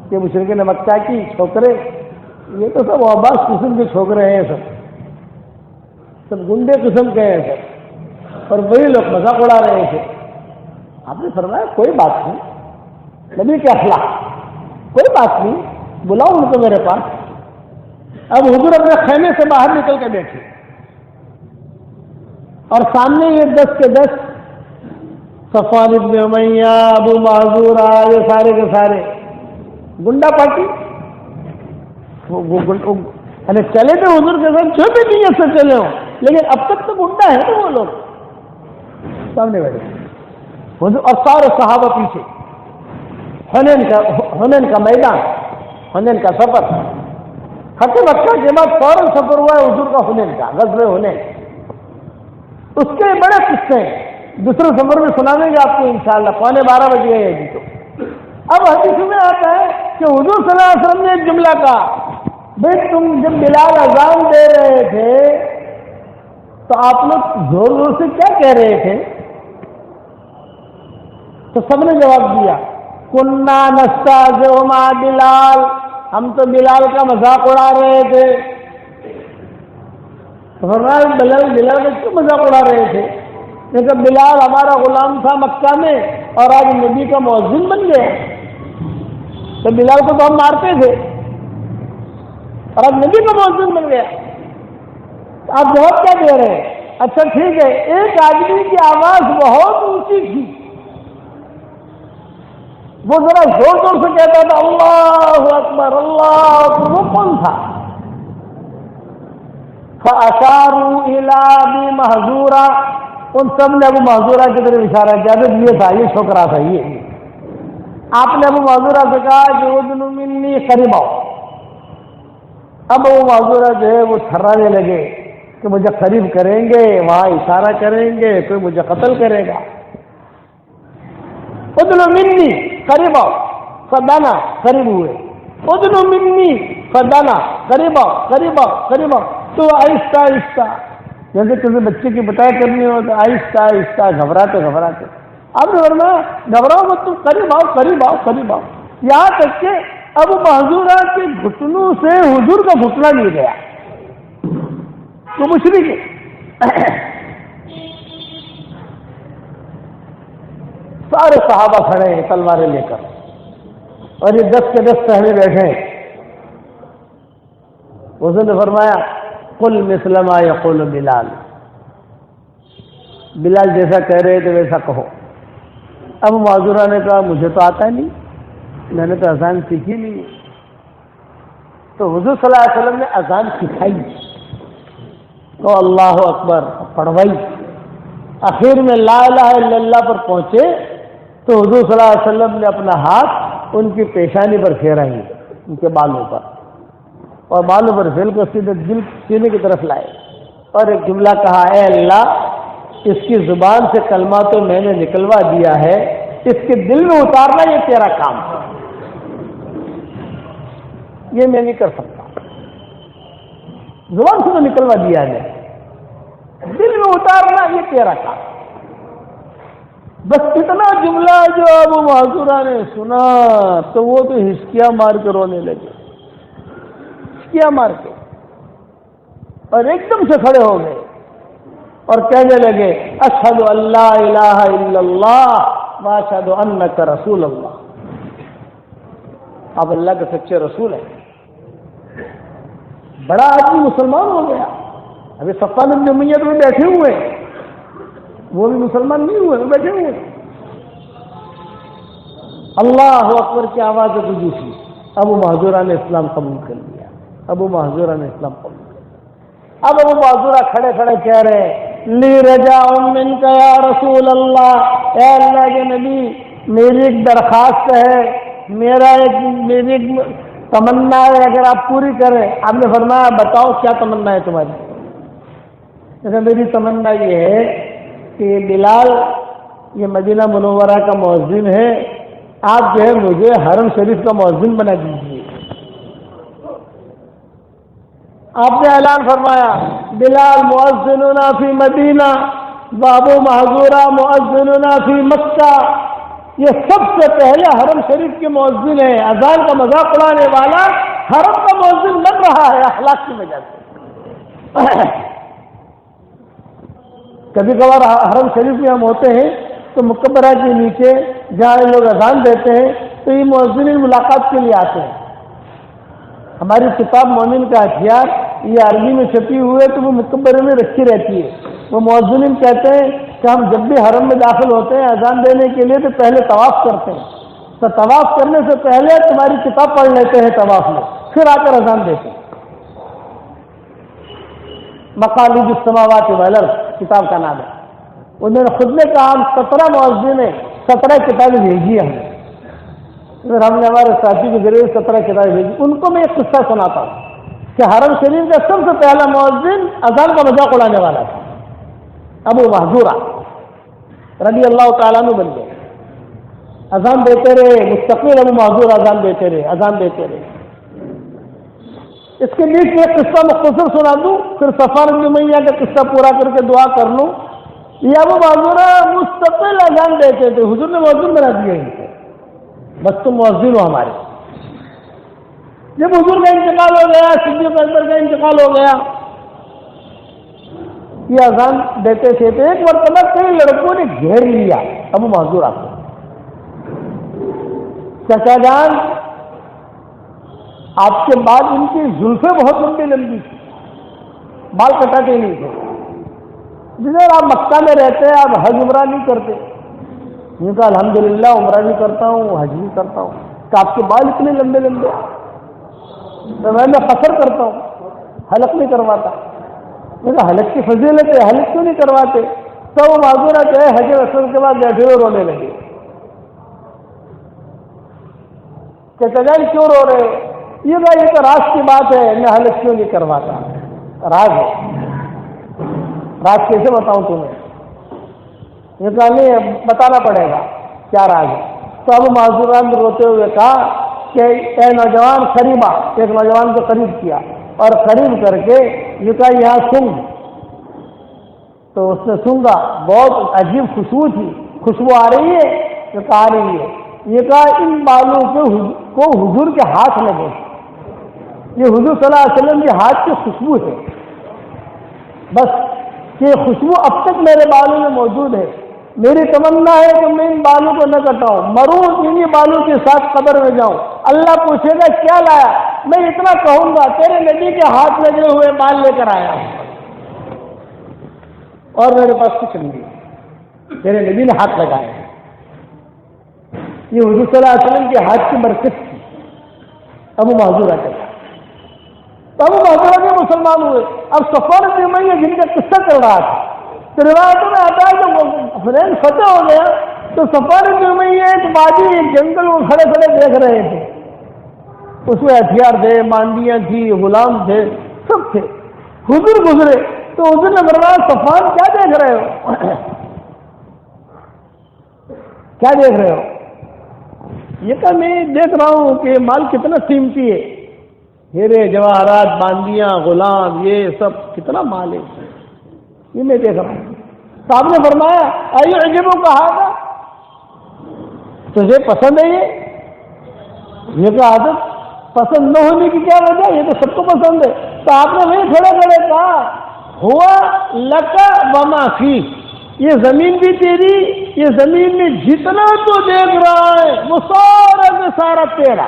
کہ مشرکین مکہ کی چھوکرے، یہ تو سب عباس قسم کے چھوکرے ہیں، سب گنڈے قسم کے ہیں سب، اور وہی لوگ مذاق اڑا رہے تھے. آپ نے فرمایا کوئی بات نہیں، نبی کے اخلاق، کوئی بات نہیں، بلاؤ ان کو میرے پاس. اب حضور اپنے خیمے سے باہر نکل کے بیٹھے اور سامنے یہ 10 کے 10 صفوان بن امیہ، ابو معذورہ، یہ سارے کے سارے گنڈا پارٹی. یعنی چلے تو حضور کے ساتھ جو بھی نیت سے چلے ہوں، لیکن اب تک تو گنڈا ہے نا وہ لوگ. سامنے بیٹھے اور سارے صحابہ پیچھے. حنین کا میدان، حنین کا سفر. فتح مکہ کے بعد فوراً سفر ہوا ہے حضور کا حنین کا، غزوہ حنین، اس کے بڑے قصے ہیں، دوسرے سفر میں سنانے گے آپ کو انشاءاللہ۔ 11:15 بج گئے ابھی تو۔ اب حدیث میں آتا ہے کہ حضور صلی اللہ علیہ وسلم نے ایک جملہ کہا، بھائی تم جب بلال اذان دے رہے تھے تو آپ لوگ زور زور سے کیا کہہ رہے تھے؟ تو سب نے جواب دیا، کننا نستہزئ مع بلال، ہم تو بلال کا مذاق اڑا رہے تھے۔ تو فرمایا بلال کا کیوں مذاق اڑا رہے تھے؟ کیونکہ بلال ہمارا غلام تھا مکہ میں اور آج نبی کا مؤذن بن گیا، تو بلال کو تو ہم مارتے تھے اور آج نبی کا مؤذن بن گیا۔ آپ جواب کیا دے رہے ہیں؟ اچھا ٹھیک ہے، ایک آدمی کی آواز بہت اونچی تھی، وہ ذرا زور زور سے کہتا تھا اللہ اکبر اللہ اکبر، وہ کون تھا؟ فَأَشَارُوا إِلَىٰ أَبِي مَحْذُورَةَ، ان سب نے ابو محذورہ کی طرف اشارہ کیا، تو یہ تھا، یہ چھوکرا تھا، یہ آپ نے ابو محذورہ سے کہا کہ اُذْنُ مِنِّي قَرِيبًا۔ اب ابو محذورہ جو ہے وہ تھرانے لگے کہ مجھے قریب کریں گے، وہاں اشارہ کریں گے، کوئی مجھے قتل کرے گا۔ اُذْنُ مِنِّي قَرِيبًا، فدانا قریب ہوئے، اُذْنُ مِنِّي فدانا قریبًا قریبًا قریبًا، تو آہستہ آہستہ، جیسے کسی بچے کی بتائی کرنی ہو تو آہستہ آہستہ، گھبراتے گھبراتے۔ آپ نے فرمایا گھبراؤ مت، تم قریب آؤ قریب آؤ قریب آؤ، یہاں تک کہ ابو محذورہ کے گھٹنوں سے حضور کا گھٹنا مل گیا، تو مشرک ہے۔ سارے صحابہ کھڑے ہیں تلواریں لے کر، اور یہ 10 کے 10 پہلے بیٹھے ہیں۔ حضور نے فرمایا قل مثل ما یقول بلال، بلال جیسا کہہ رہے تھے ویسا کہو۔ اب معذورہ نے کہا مجھے تو آتا نہیں، میں نے تو اذان سیکھی نہیں۔ تو حضور صلی اللہ علیہ وسلم نے اذان سکھائی، تو اللہ اکبر پڑھوائی، آخر میں لا الہ الا اللہ پر پہنچے تو حضور صلی اللہ علیہ وسلم نے اپنا ہاتھ ان کی پیشانی پر پھیرا ہی، ان کے بالوں پر، اور بالوں پر پھیل کر سیدھے دل سینے کی طرف لائے، اور ایک جملہ کہا، اے اللہ اس کی زبان سے کلمہ تو میں نے نکلوا دیا ہے، اس کے دل میں اتارنا یہ تیرا کام ہے، یہ میں نہیں کر سکتا، زبان سے تو نکلوا دیا ہے، دل میں اتارنا یہ تیرا کام۔ بس اتنا جملہ جو ابو محذورہ نے سنا تو وہ تو ہچکیاں مار کے رونے لگے، ہچکیاں مار کے، اور ایک دم سے کھڑے ہو گئے اور کہنے لگے اشہد ان لا الہ الا اللہ واشہد انک رسول اللہ، آپ اللہ کے سچے رسول ہیں۔ بڑا آدمی مسلمان ہو گیا۔ ابھی صفوان بن امیہ میں بیٹھے ہوئے، وہ بھی مسلمان نہیں ہوئے، وہ بیٹھے ہوئے، اللہ اکبر کی آواز گونجی تھی۔ ابو محذورہ نے اسلام قبول کر لیا، ابو محذورہ نے اسلام قبول کر لیا۔ اب ابو محذورہ کھڑے کھڑے کہہ رہے ہیں لی رجاء منک یا رسول اللہ، اے اللہ کے نبی میری ایک درخواست ہے، میری ایک تمنا ہے، اگر آپ پوری کریں۔ آپ نے فرمایا بتاؤ کیا تمنا ہے تمہاری؟ میری تمنا یہ ہے کہ بلال یہ مدینہ منورہ کا مؤذن ہے، آپ جو ہے مجھے حرم شریف کا مؤذن بنا دیجیے۔ آپ نے اعلان فرمایا بلال مؤذننا فی مدینہ وابو محذورہ مؤذننا فی مکہ، یہ سب سے پہلے حرم شریف کے مؤذن ہیں، اذان کا مذاق اڑانے والا حرم کا مؤذن بن رہا ہے اخلاق کی وجہ سے۔ کبھی کبھار حرم شریف میں ہم ہوتے ہیں تو مقبرہ کے نیچے جہاں لوگ اذان دیتے ہیں تو یہ مؤذنین ملاقات کے لیے آتے ہیں۔ ہماری کتاب مومن کا ہتھیار یہ عربی میں چھپی ہوئی ہے تو وہ مقبرے میں رکھی رہتی ہے۔ وہ مؤذنین کہتے ہیں کہ ہم جب بھی حرم میں داخل ہوتے ہیں اذان دینے کے لیے تو پہلے طواف کرتے ہیں، تو طواف کرنے سے پہلے تمہاری کتاب پڑھ لیتے ہیں طواف میں، پھر آ کر اذان دیتے ہیں۔ مقالید السماوات والارض کتاب کا نام ہے۔ انہوں نے خود نے کہا ہم 17 مؤذن ہیں، 17 کتابیں بھیجی ہم نے، پھر ہم نے ہمارے ساتھی کے ذریعے 17 کتابیں بھیجی۔ ان کو میں ایک قصہ سناتا ہوں۔ کہ حرم شریف کا سب سے پہلا مؤذن اذان کا مذاق اڑانے والا تھا، ابو محذورہ رضی اللہ تعالیٰ عنہ بن گئے. اذان دیتے رہے مستقل، ابو محذورہ اذان دیتے رہے، اذان دیتے رہے. اس کے بیچ میں ایک قصہ مختصر سنا دوں، پھر صفوان بن امیہ کا قصہ پورا کر کے دعا کر لوں. یہ ابو محذورہ مستقل اذان دیتے تھے، حضور نے مؤذن بنا دیا ان کو، بس تم مؤذن ہو ہمارے. جب حضور کا انتقال ہو گیا، صدیق اکبر کا انتقال ہو گیا، یہ اذان دیتے تھے. تو ایک مرتبہ کئی لڑکوں نے گھیر لیا ابو محذورہ کو. چچا جان، آپ کے بعد ان کی زلفیں بہت لمبی لمبی تھی، بال کٹاتے نہیں تھے. جدھر آپ مکہ میں رہتے ہیں، آپ حج عمرہ نہیں کرتے. یہ کہا الحمدللہ عمرہ بھی کرتا ہوں، حج بھی کرتا ہوں. کہ آپ کے بال اتنے لمبے لمبے، تو میں قصر کرتا ہوں، حلق نہیں کرواتا. میں کہا حلق کی فضیلت ہے، حلق کیوں نہیں کرواتے؟ تو وہ معذورہ جو ہے حج اسود کے بعد بیٹھے ہوئے رونے لگے کہ تجان کیوں رو رہے؟ یہ بھائی یہ تو راز کی بات ہے، میں حلق کیوں نہیں کرواتا. راز ہے، راز کیسے بتاؤں تمہیں؟ یہ کہا نہیں بتانا پڑے گا کیا راز ہے. تو ابو معذورہ نے روتے ہوئے کہا کہ اے نوجوان قریبا، ایک نوجوان کو قریب کیا اور قریب کر کے یہ کہا یہاں سنگ. تو اس نے سنگا، بہت عجیب خوشبو تھی. خوشبو آ رہی ہے؟ تو کہا آ رہی ہے. یہ کہا ان بالوں کو حضور کے ہاتھ لگے، یہ حضور صلی اللہ علیہ وسلم کے ہاتھ کی خوشبو ہے. بس یہ خوشبو اب تک میرے بالوں میں موجود ہے. میری تمنا ہے کہ میں ان بالوں کو نہ کٹاؤں، مروں انہیں بالوں کے ساتھ قبر میں جاؤں. اللہ پوچھے گا کیا لایا؟ میں اتنا کہوں گا تیرے نبی کے ہاتھ لگے ہوئے بال لے کر آیا ہوں، اور میرے پاس کچھ نہیں، تیرے نبی نے ہاتھ لگایا. یہ حضور صلی اللہ علیہ وسلم کے ہاتھ کی برکت تھی. ابو معذورہ کا ابو معذورہ کے مسلمان ہوئے. اب صفوان بن امیہ جن کا قصہ چل رہا تھا، تو روایتوں میں آتا ہے کہ حنین فتح ہو گیا تو صفوان بن امیہ ایک وادی جنگل میں کھڑے کھڑے دیکھ رہے تھے. اس میں ہتھیار تھے، ماندیاں تھی، غلام تھے، سب تھے. حضور گزرے تو حضور نے فرمایا صفوان کیا دیکھ رہے ہو؟ کیا دیکھ رہے ہو؟ یہ کہا میں دیکھ رہا ہوں کہ مال کتنا قیمتی ہے، ہیرے جواہرات، باندیاں، غلام، یہ سب کتنا مال ہے، یہ میں دیکھ رہا ہوں. صاحب نے فرمایا آئیے عجیب کو کہا تھا تجھے پسند ہے یہ کہا عادت پسند نہ ہونے کی کیا وجہ، یہ تو سب کو پسند ہے. تو آپ نے وہی کھڑے کھڑے کہا ہوا لکا وما فی، یہ زمین بھی تیری، یہ زمین میں جتنا تو دیکھ رہا ہے وہ سارا کا سارا تیرا،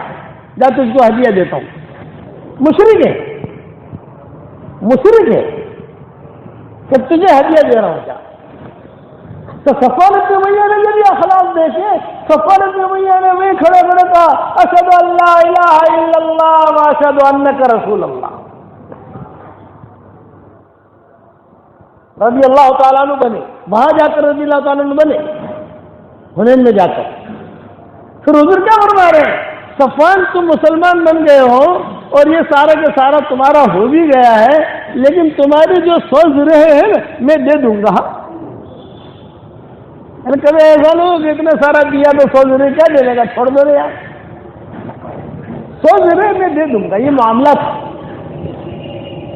جا تجھ کو ہدیہ دیتا ہوں. مشرک ہے کہ تجھے ہدیہ دے رہا ہوں کیا؟ تو صفوان بن امیہ نے جب یہ اخلاق دیکھے، صفوان بن امیہ نے وہی کھڑے کھڑے کہا اشہد ان لا الہ الا اللہ واشہد انک رسول اللہ. رضی اللہ تعالیٰ عنہ بنے، وہاں جا کر رضی اللہ تعالیٰ عنہ بنے، حنین میں جا کر. پھر حضور کیا فرما رہے ہیں؟ صفوان تم مسلمان بن گئے ہو اور یہ سارا کے سارا تمہارا ہو بھی گیا ہے، لیکن تمہاری جو 100 زرے ہیں میں دے دوں گا. کبھی ایسا نہیں کہ اتنا سارا دیا تو 100 زرے کیا دے گا، چھوڑ دو یار، 100 زرے میں دے دوں گا. یہ معاملہ تھا.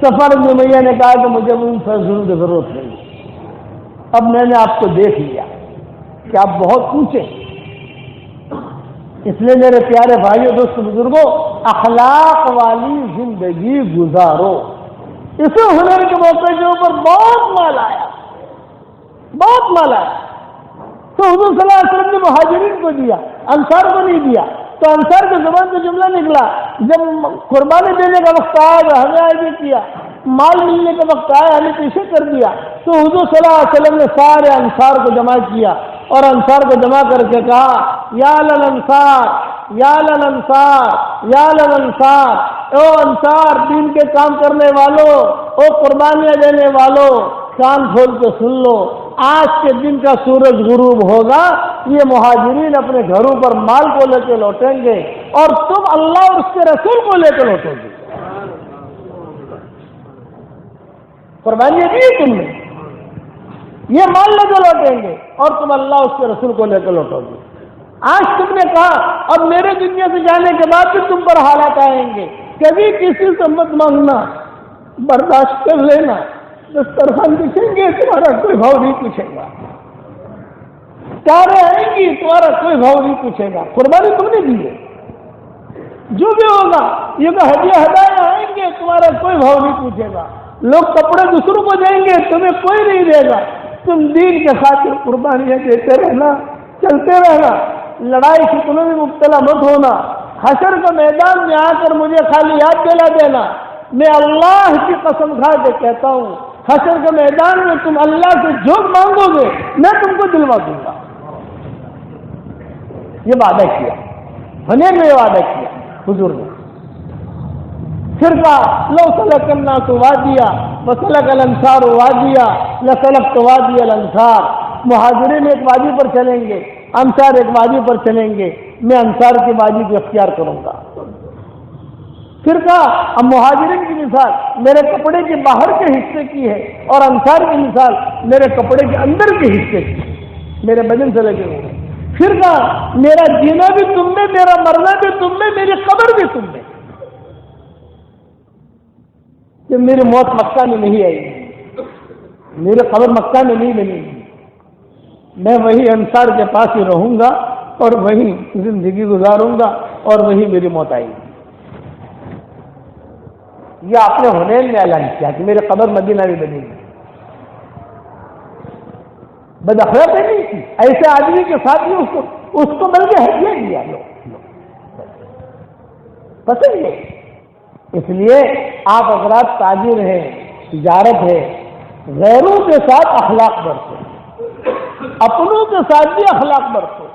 صفوان بن امیہ نے کہا کہ مجھے ان 100 زروں کی ضرورت نہیں، اب میں نے آپ کو دیکھ لیا کہ آپ بہت اونچے، اس لیے میرے پیارے بھائیوں دوست بزرگوں اخلاق والی زندگی گزارو. اسے ہنر کے موقع کے اوپر بہت مال آیا، بہت مال آیا. تو حضور صلی اللہ علیہ وسلم نے مہاجرین کو دیا، انصار کو نہیں دیا. تو انصار کے زبان سے جملہ نکلا جب قربانی دینے کا وقت آیا ہمیں آگے کیا، مال ملنے کا وقت آیا ہمیں پیچھے کر دیا. تو حضور صلی اللہ علیہ وسلم نے سارے انصار کو جمع کیا اور انصار کو جمع کر کے کہا یا للانصار یا للانصار یا للانصار، او انصار دین کے کام کرنے والوں، او قربانیاں دینے والوں، کان کھول کے سن لو، آج کے دن کا سورج غروب ہوگا، یہ مہاجرین اپنے گھروں پر مال کو لے کے لوٹیں گے اور تم اللہ اور اس کے رسول کو لے کے لوٹو گے. قربانیاں دی تم نے، یہ مان لے کے لوٹیں گے اور تم اللہ اس کے رسول کو لے کے لوٹو گے۔ آج تم نے کہا اب میرے دنیا سے جانے کے بعد بھی تم پر حالات آئیں گے، کبھی کسی سے مت مانگنا، برداشت کر لینا، دسترخوان پوچھیں گے تمہارا کوئی بھاؤ نہیں پوچھے گا، کاریں آئیں گی تمہارا کوئی بھاؤ نہیں پوچھے گا، قربانی تم نے دی ہے، جو بھی ہوگا یہ کہ ہدیہ ہدایہ آئیں گے تمہارا کوئی بھاؤ نہیں پوچھے گا، لوگ کپڑے دوسروں کو دیں گے تمہیں کوئی نہیں دے گا، تم دین کے خاطر قربانیاں دیتے رہنا، چلتے رہنا، لڑائی فتنوں میں مبتلا مت ہونا، حشر کے میدان میں آ کر مجھے خالی یاد دلا دینا، میں اللہ کی قسم کھا کے کہتا ہوں حشر کے میدان میں تم اللہ سے جو مانگو گے میں تم کو دلوا دوں گا۔ یہ وعدہ کیا، حنین میں وعدہ کیا حضور نے۔ پھر کہا لو سلک الناس وادیا وسلک الانصار وادیا لسلکت وادی الانصار، مہاجرین ایک وادی پر چلیں گے، انصار ایک وادی پر چلیں گے، میں انصار کی وادی کو اختیار کروں گا۔ پھر کہا اب مہاجرین کی مثال میرے کپڑے کے باہر کے حصے کی ہے اور انصار کی مثال میرے کپڑے کے اندر کے حصے کی ہے، میرے بدن سے لگے ہوئے۔ پھر کہا میرا جینا بھی تم میں، میرا مرنا بھی تم میں، میری قبر بھی تم میں، کہ میری موت مکہ میں نہیں آئے گی، میری قبر مکہ میں نہیں بنے گی، میں وہی انصار کے پاس ہی رہوں گا اور وہی زندگی گزاروں گا اور وہی میری موت آئے گی۔ یہ آپ نے حنین میں اعلان کیا کہ میری قبر مدینہ میں بنے گی۔ بداخلاق نہیں تھی، ایسے آدمی کے ساتھ ہی اس کو بلکہ ہدیہ دیا لوگ پسند ہے۔ اس لیے آپ حضرات تاجر ہیں، تجارت ہے، غیروں کے ساتھ اخلاق برتو، اپنوں کے ساتھ بھی اخلاق برتو۔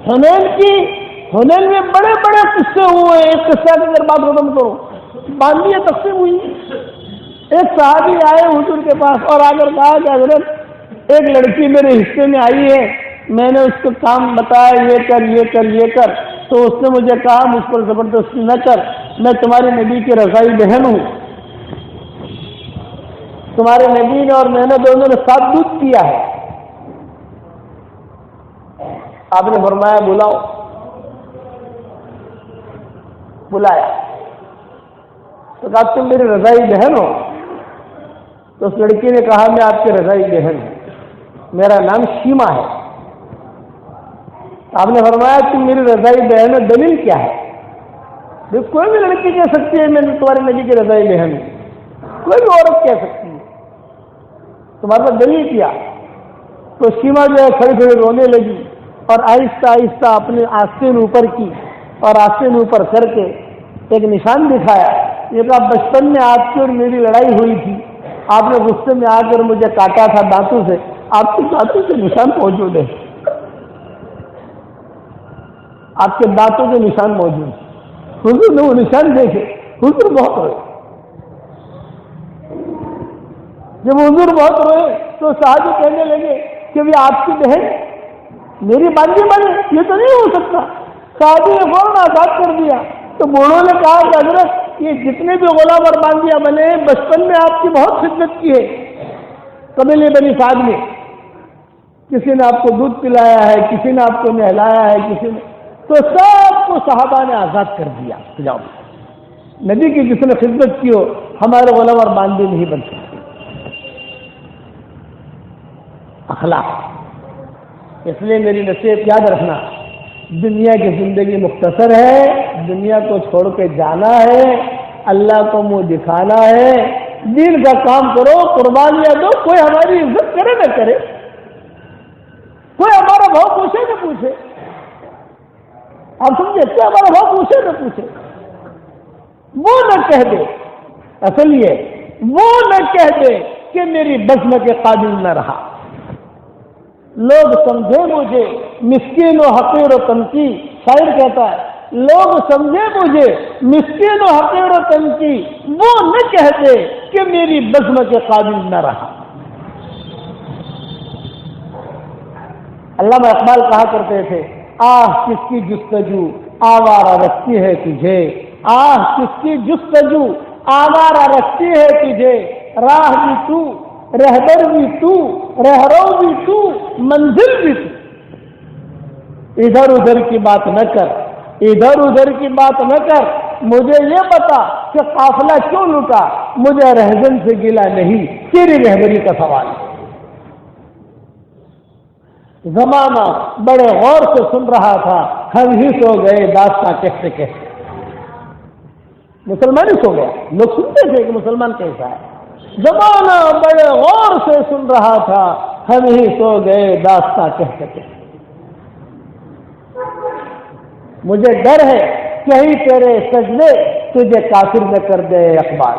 حنین میں بڑے بڑے قصے ہوئے، ایک قصہ کی اگر بات ختم کرو، باندیاں تقسیم ہوئی، ایک صحابی آئے حضور کے پاس اور آ کر کہا کہ حضرت ایک لڑکی میرے حصے میں آئی ہے، میں نے اس کو کام بتایا یہ کر یہ کر یہ کر، تو اس نے مجھے کہا مجھ پر زبردستی نہ کر، میں تمہارے نبی کی رضائی بہن ہوں، تمہارے نبی نے اور میں نے دونوں نے ساتھ دودھ کیا ہے۔ آپ نے فرمایا بلاؤ، بلایا تو کہا تم میری رضائی بہن ہو؟ تو اس لڑکی نے کہا میں آپ کی رضائی بہن ہوں، میرا نام شیما ہے۔ آپ نے فرمایا تم میری رضائی بہن ہو، دلیل کیا ہے؟ کوئی بھی لڑکی کہہ سکتی ہے میں تمہارے نبی کی رضائی بہن ہوں، کوئی بھی عورت کہہ سکتی ہے، تمہارے پاس دلیل کیا؟ تو شیما جو ہے کھڑی کھڑی رونے لگی اور آہستہ آہستہ اپنے آستین اوپر کی اور آستین اوپر کر کے ایک نشان دکھایا، یہ کہا بچپن میں آپ کی اور میری لڑائی ہوئی تھی، آپ نے غصے میں آ کر مجھے کاٹا تھا دانتوں سے، آپ کے دانتوں سے نشان موجود ہے، آپ کے دانتوں کے نشان موجود ہیں۔ حضور نے وہ نشان دیکھے، حضور بہت روئے۔ جب حضور بہت روئے تو صحابی کہنے لگے کہ بھی آپ کی بہن میری باندھی بنے، یہ تو نہیں ہو سکتا۔ صحابی نے فوراً آزاد کر دیا۔ تو بوڑھوں نے کہا کہ حضرت یہ جتنے بھی غلام اور باندیاں بنے ہیں بچپن میں آپ کی بہت خدمت کی ہے، قبیلے بنی سعد میں کسی نے آپ کو دودھ پلایا ہے، کسی نے آپ کو نہلایا ہے، کسی نے، تو سب کو صحابہ نے آزاد کر دیا۔ جاؤ، نبی کی جس نے خدمت کی ہو ہمارے غلام اور باندی نہیں بن سکتے۔ اخلاق۔ اس لیے میری نصیحت یاد رکھنا، دنیا کی زندگی مختصر ہے، دنیا کو چھوڑ کے جانا ہے، اللہ کو منہ دکھانا ہے، دین کا کام کرو، قربانیاں دو، کوئی ہماری عزت کرے نہ کرے، کوئی ہمارا بھاؤ پوچھے نہ پوچھے، آپ سمجھے، کوئی ہمارا بھاؤ پوچھے نہ پوچھے، وہ نہ کہہ دے، اصل یہ وہ نہ کہہ دے کہ میری بزم کے قابل نہ رہا، لوگ سمجھے مجھے مسکین و حقیر و تنقی، شاعر کہتا ہے لوگ سمجھے مجھے مسکین و حقیر و تنقی، وہ نہ کہتے کہ میری بزم کے قابل نہ رہا۔ علامہ اقبال کہا کرتے تھے، آہ کس کی جستجو آوارہ رکھتی ہے تجھے، آہ کس کی جستجو آوارہ رکھتی ہے تجھے، راہ بھی تو، رہبر بھی تو، رہرو بھی تو، منزل بھی تو۔ ادھر ادھر کی بات نہ کر، ادھر ادھر کی بات نہ کر، مجھے یہ بتا کہ قافلہ کیوں لوٹا؟ مجھے رہزن سے گلا نہیں، تیری رہبری کا سوال ہے۔ زمانہ بڑے غور سے سن رہا تھا، ہم ہی سو گئے داستاں کہتے کہتے۔ مسلمان ہی سو گیا، لوگ سنتے تھے کہ مسلمان کیسا ہے۔ زمانہ بڑے غور سے سن رہا تھا، ہم ہی سو گئے داستاں کہتے کہتے۔ مجھے ڈر ہے کہیں تیرے سجدے تجھے کافر نہ کر دے اقبال،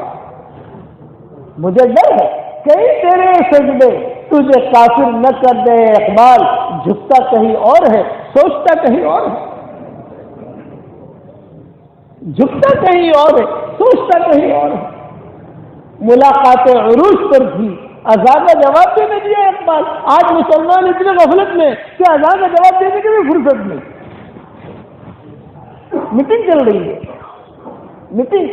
مجھے ڈر ہے کہیں تیرے سجدے تجھے کافر نہ کر دے اقبال۔ جھکتا کہیں اور ہے، سوچتا کہیں اور ہے، جھکتا کہیں اور ہے، سوچتا کہیں اور ہے۔ ملاقات عروج پر تھی، اذان کا جواب بھی نہیں دیا اقبال۔ آج مسلمان اتنے غفلت میں کہ اذان کا جواب دینے کی بھی فرصت نہیں۔ میٹنگ چل رہی ہے، میٹنگ،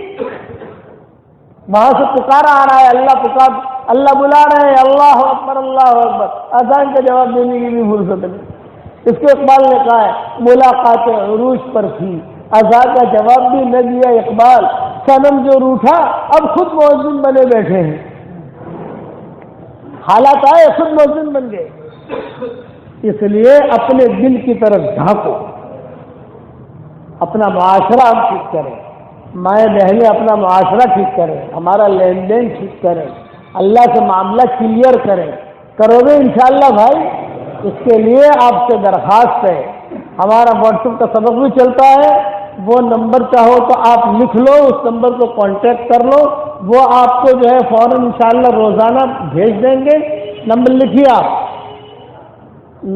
وہاں سے پکارا آ رہا ہے، اللہ پکار، اللہ بلا رہے ہیں، اللہ اکبر اللہ اکبر، اذان کا جواب دینے کی بھی فرصت نہیں۔ اس کو اقبال نے کہا ہے ملاقات عروج پر تھی، اذان کا جواب بھی نہ دیا اقبال، صنم جو روٹھا اب خود مؤذن بنے بیٹھے ہیں۔ حالات آئے خود مؤذن بن گئے۔ اس لیے اپنے دل کی طرف جھانکو، اپنا معاشرہ ہم ٹھیک کریں، مائیں بہنیں اپنا معاشرہ ٹھیک کریں، ہمارا لین دین ٹھیک کریں، اللہ سے معاملہ کلیئر کریں۔ کرو گے انشاءاللہ بھائی؟ اس کے لیے آپ سے درخواست ہے، ہمارا واٹس ایپ کا سبق بھی چلتا ہے، وہ نمبر چاہو تو آپ لکھ لو، اس نمبر کو کانٹیکٹ کر لو، وہ آپ کو جو ہے فوراً انشاءاللہ روزانہ بھیج دیں گے۔ نمبر لکھیے آپ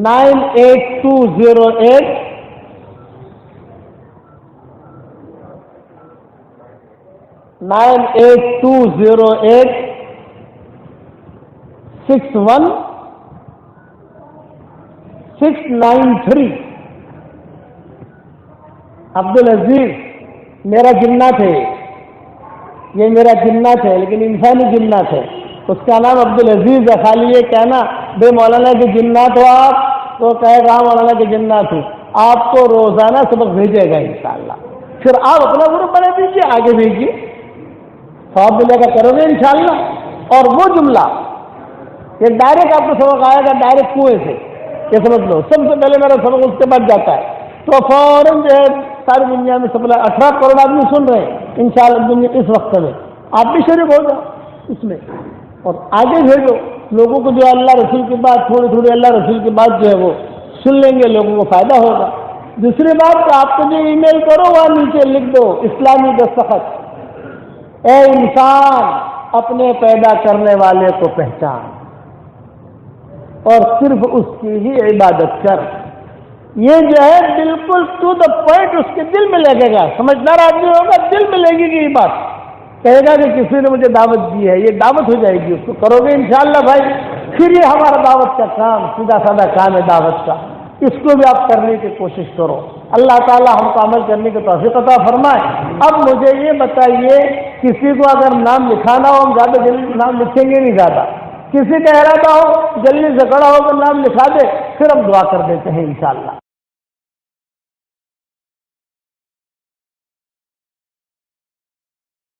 9820861111 693۔ عبدالعزیز میرا جنات ہے، یہ میرا جنات ہے لیکن انسانی جنات ہے، اس کا نام عبدالعزیز ہے۔ خالی یہ کہنا بے مولانا کے جنات ہو آپ تو کہے گا مولانا کے جنات ہوں، آپ کو روزانہ سبق بھیجے گا انشاءاللہ۔ پھر آپ اپنا گروپ بنا دیجیے، آگے بھیجیے، ثواب ملے گا، کرو گے انشاءاللہ۔ اور وہ جملہ یہ ڈائریکٹ آپ کو سبق آئے گا، ڈائریکٹ کنویں سے، یہ سمجھ لو سب سے پہلے میرا سبق اس کے بعد جاتا ہے، تو فوراً جو ہے ساری دنیا میں 18 کروڑ آدمی سن رہے ہیں انشاءاللہ دنیا اس وقت میں، آپ بھی شریک ہو جاؤ اس میں، اور آگے بھیجو لوگوں کو، جو اللہ رسول کی بات تھوڑی تھوڑی اللہ رسول کی بات جو ہے وہ سن لیں گے، لوگوں کو فائدہ ہوگا۔ دوسری بات کہ آپ کو جو ای میل کرو وہاں نیچے لکھ دو اسلامی دستخط، اے انسان اپنے پیدا کرنے والے کو پہچان اور صرف اس کی ہی عبادت کر۔ یہ جو ہے بالکل ٹو دا پوائنٹ اس کے دل میں لگے گا، سمجھدار آدمی ہوگا دل میں لگے گی یہ بات، کہے گا کہ کسی نے مجھے دعوت دی ہے، یہ دعوت ہو جائے گی، اس کو کرو گے انشاءاللہ بھائی۔ پھر یہ ہمارا دعوت کا کام سیدھا سادہ کام ہے دعوت کا، اس کو بھی آپ کرنے کی کوشش کرو، اللہ تعالی ہم کو عمل کرنے کی توفیق عطا فرمائے۔ اب مجھے یہ بتائیے، کسی کو اگر نام لکھانا ہو، ہم زیادہ جلدی نام لکھیں گے نہیں زیادہ، کسی کا ارادہ ہو جلدی سے کھڑا ہو کر نام لکھا دے، پھر ہم دعا کر دیتے ہیں انشاءاللہ۔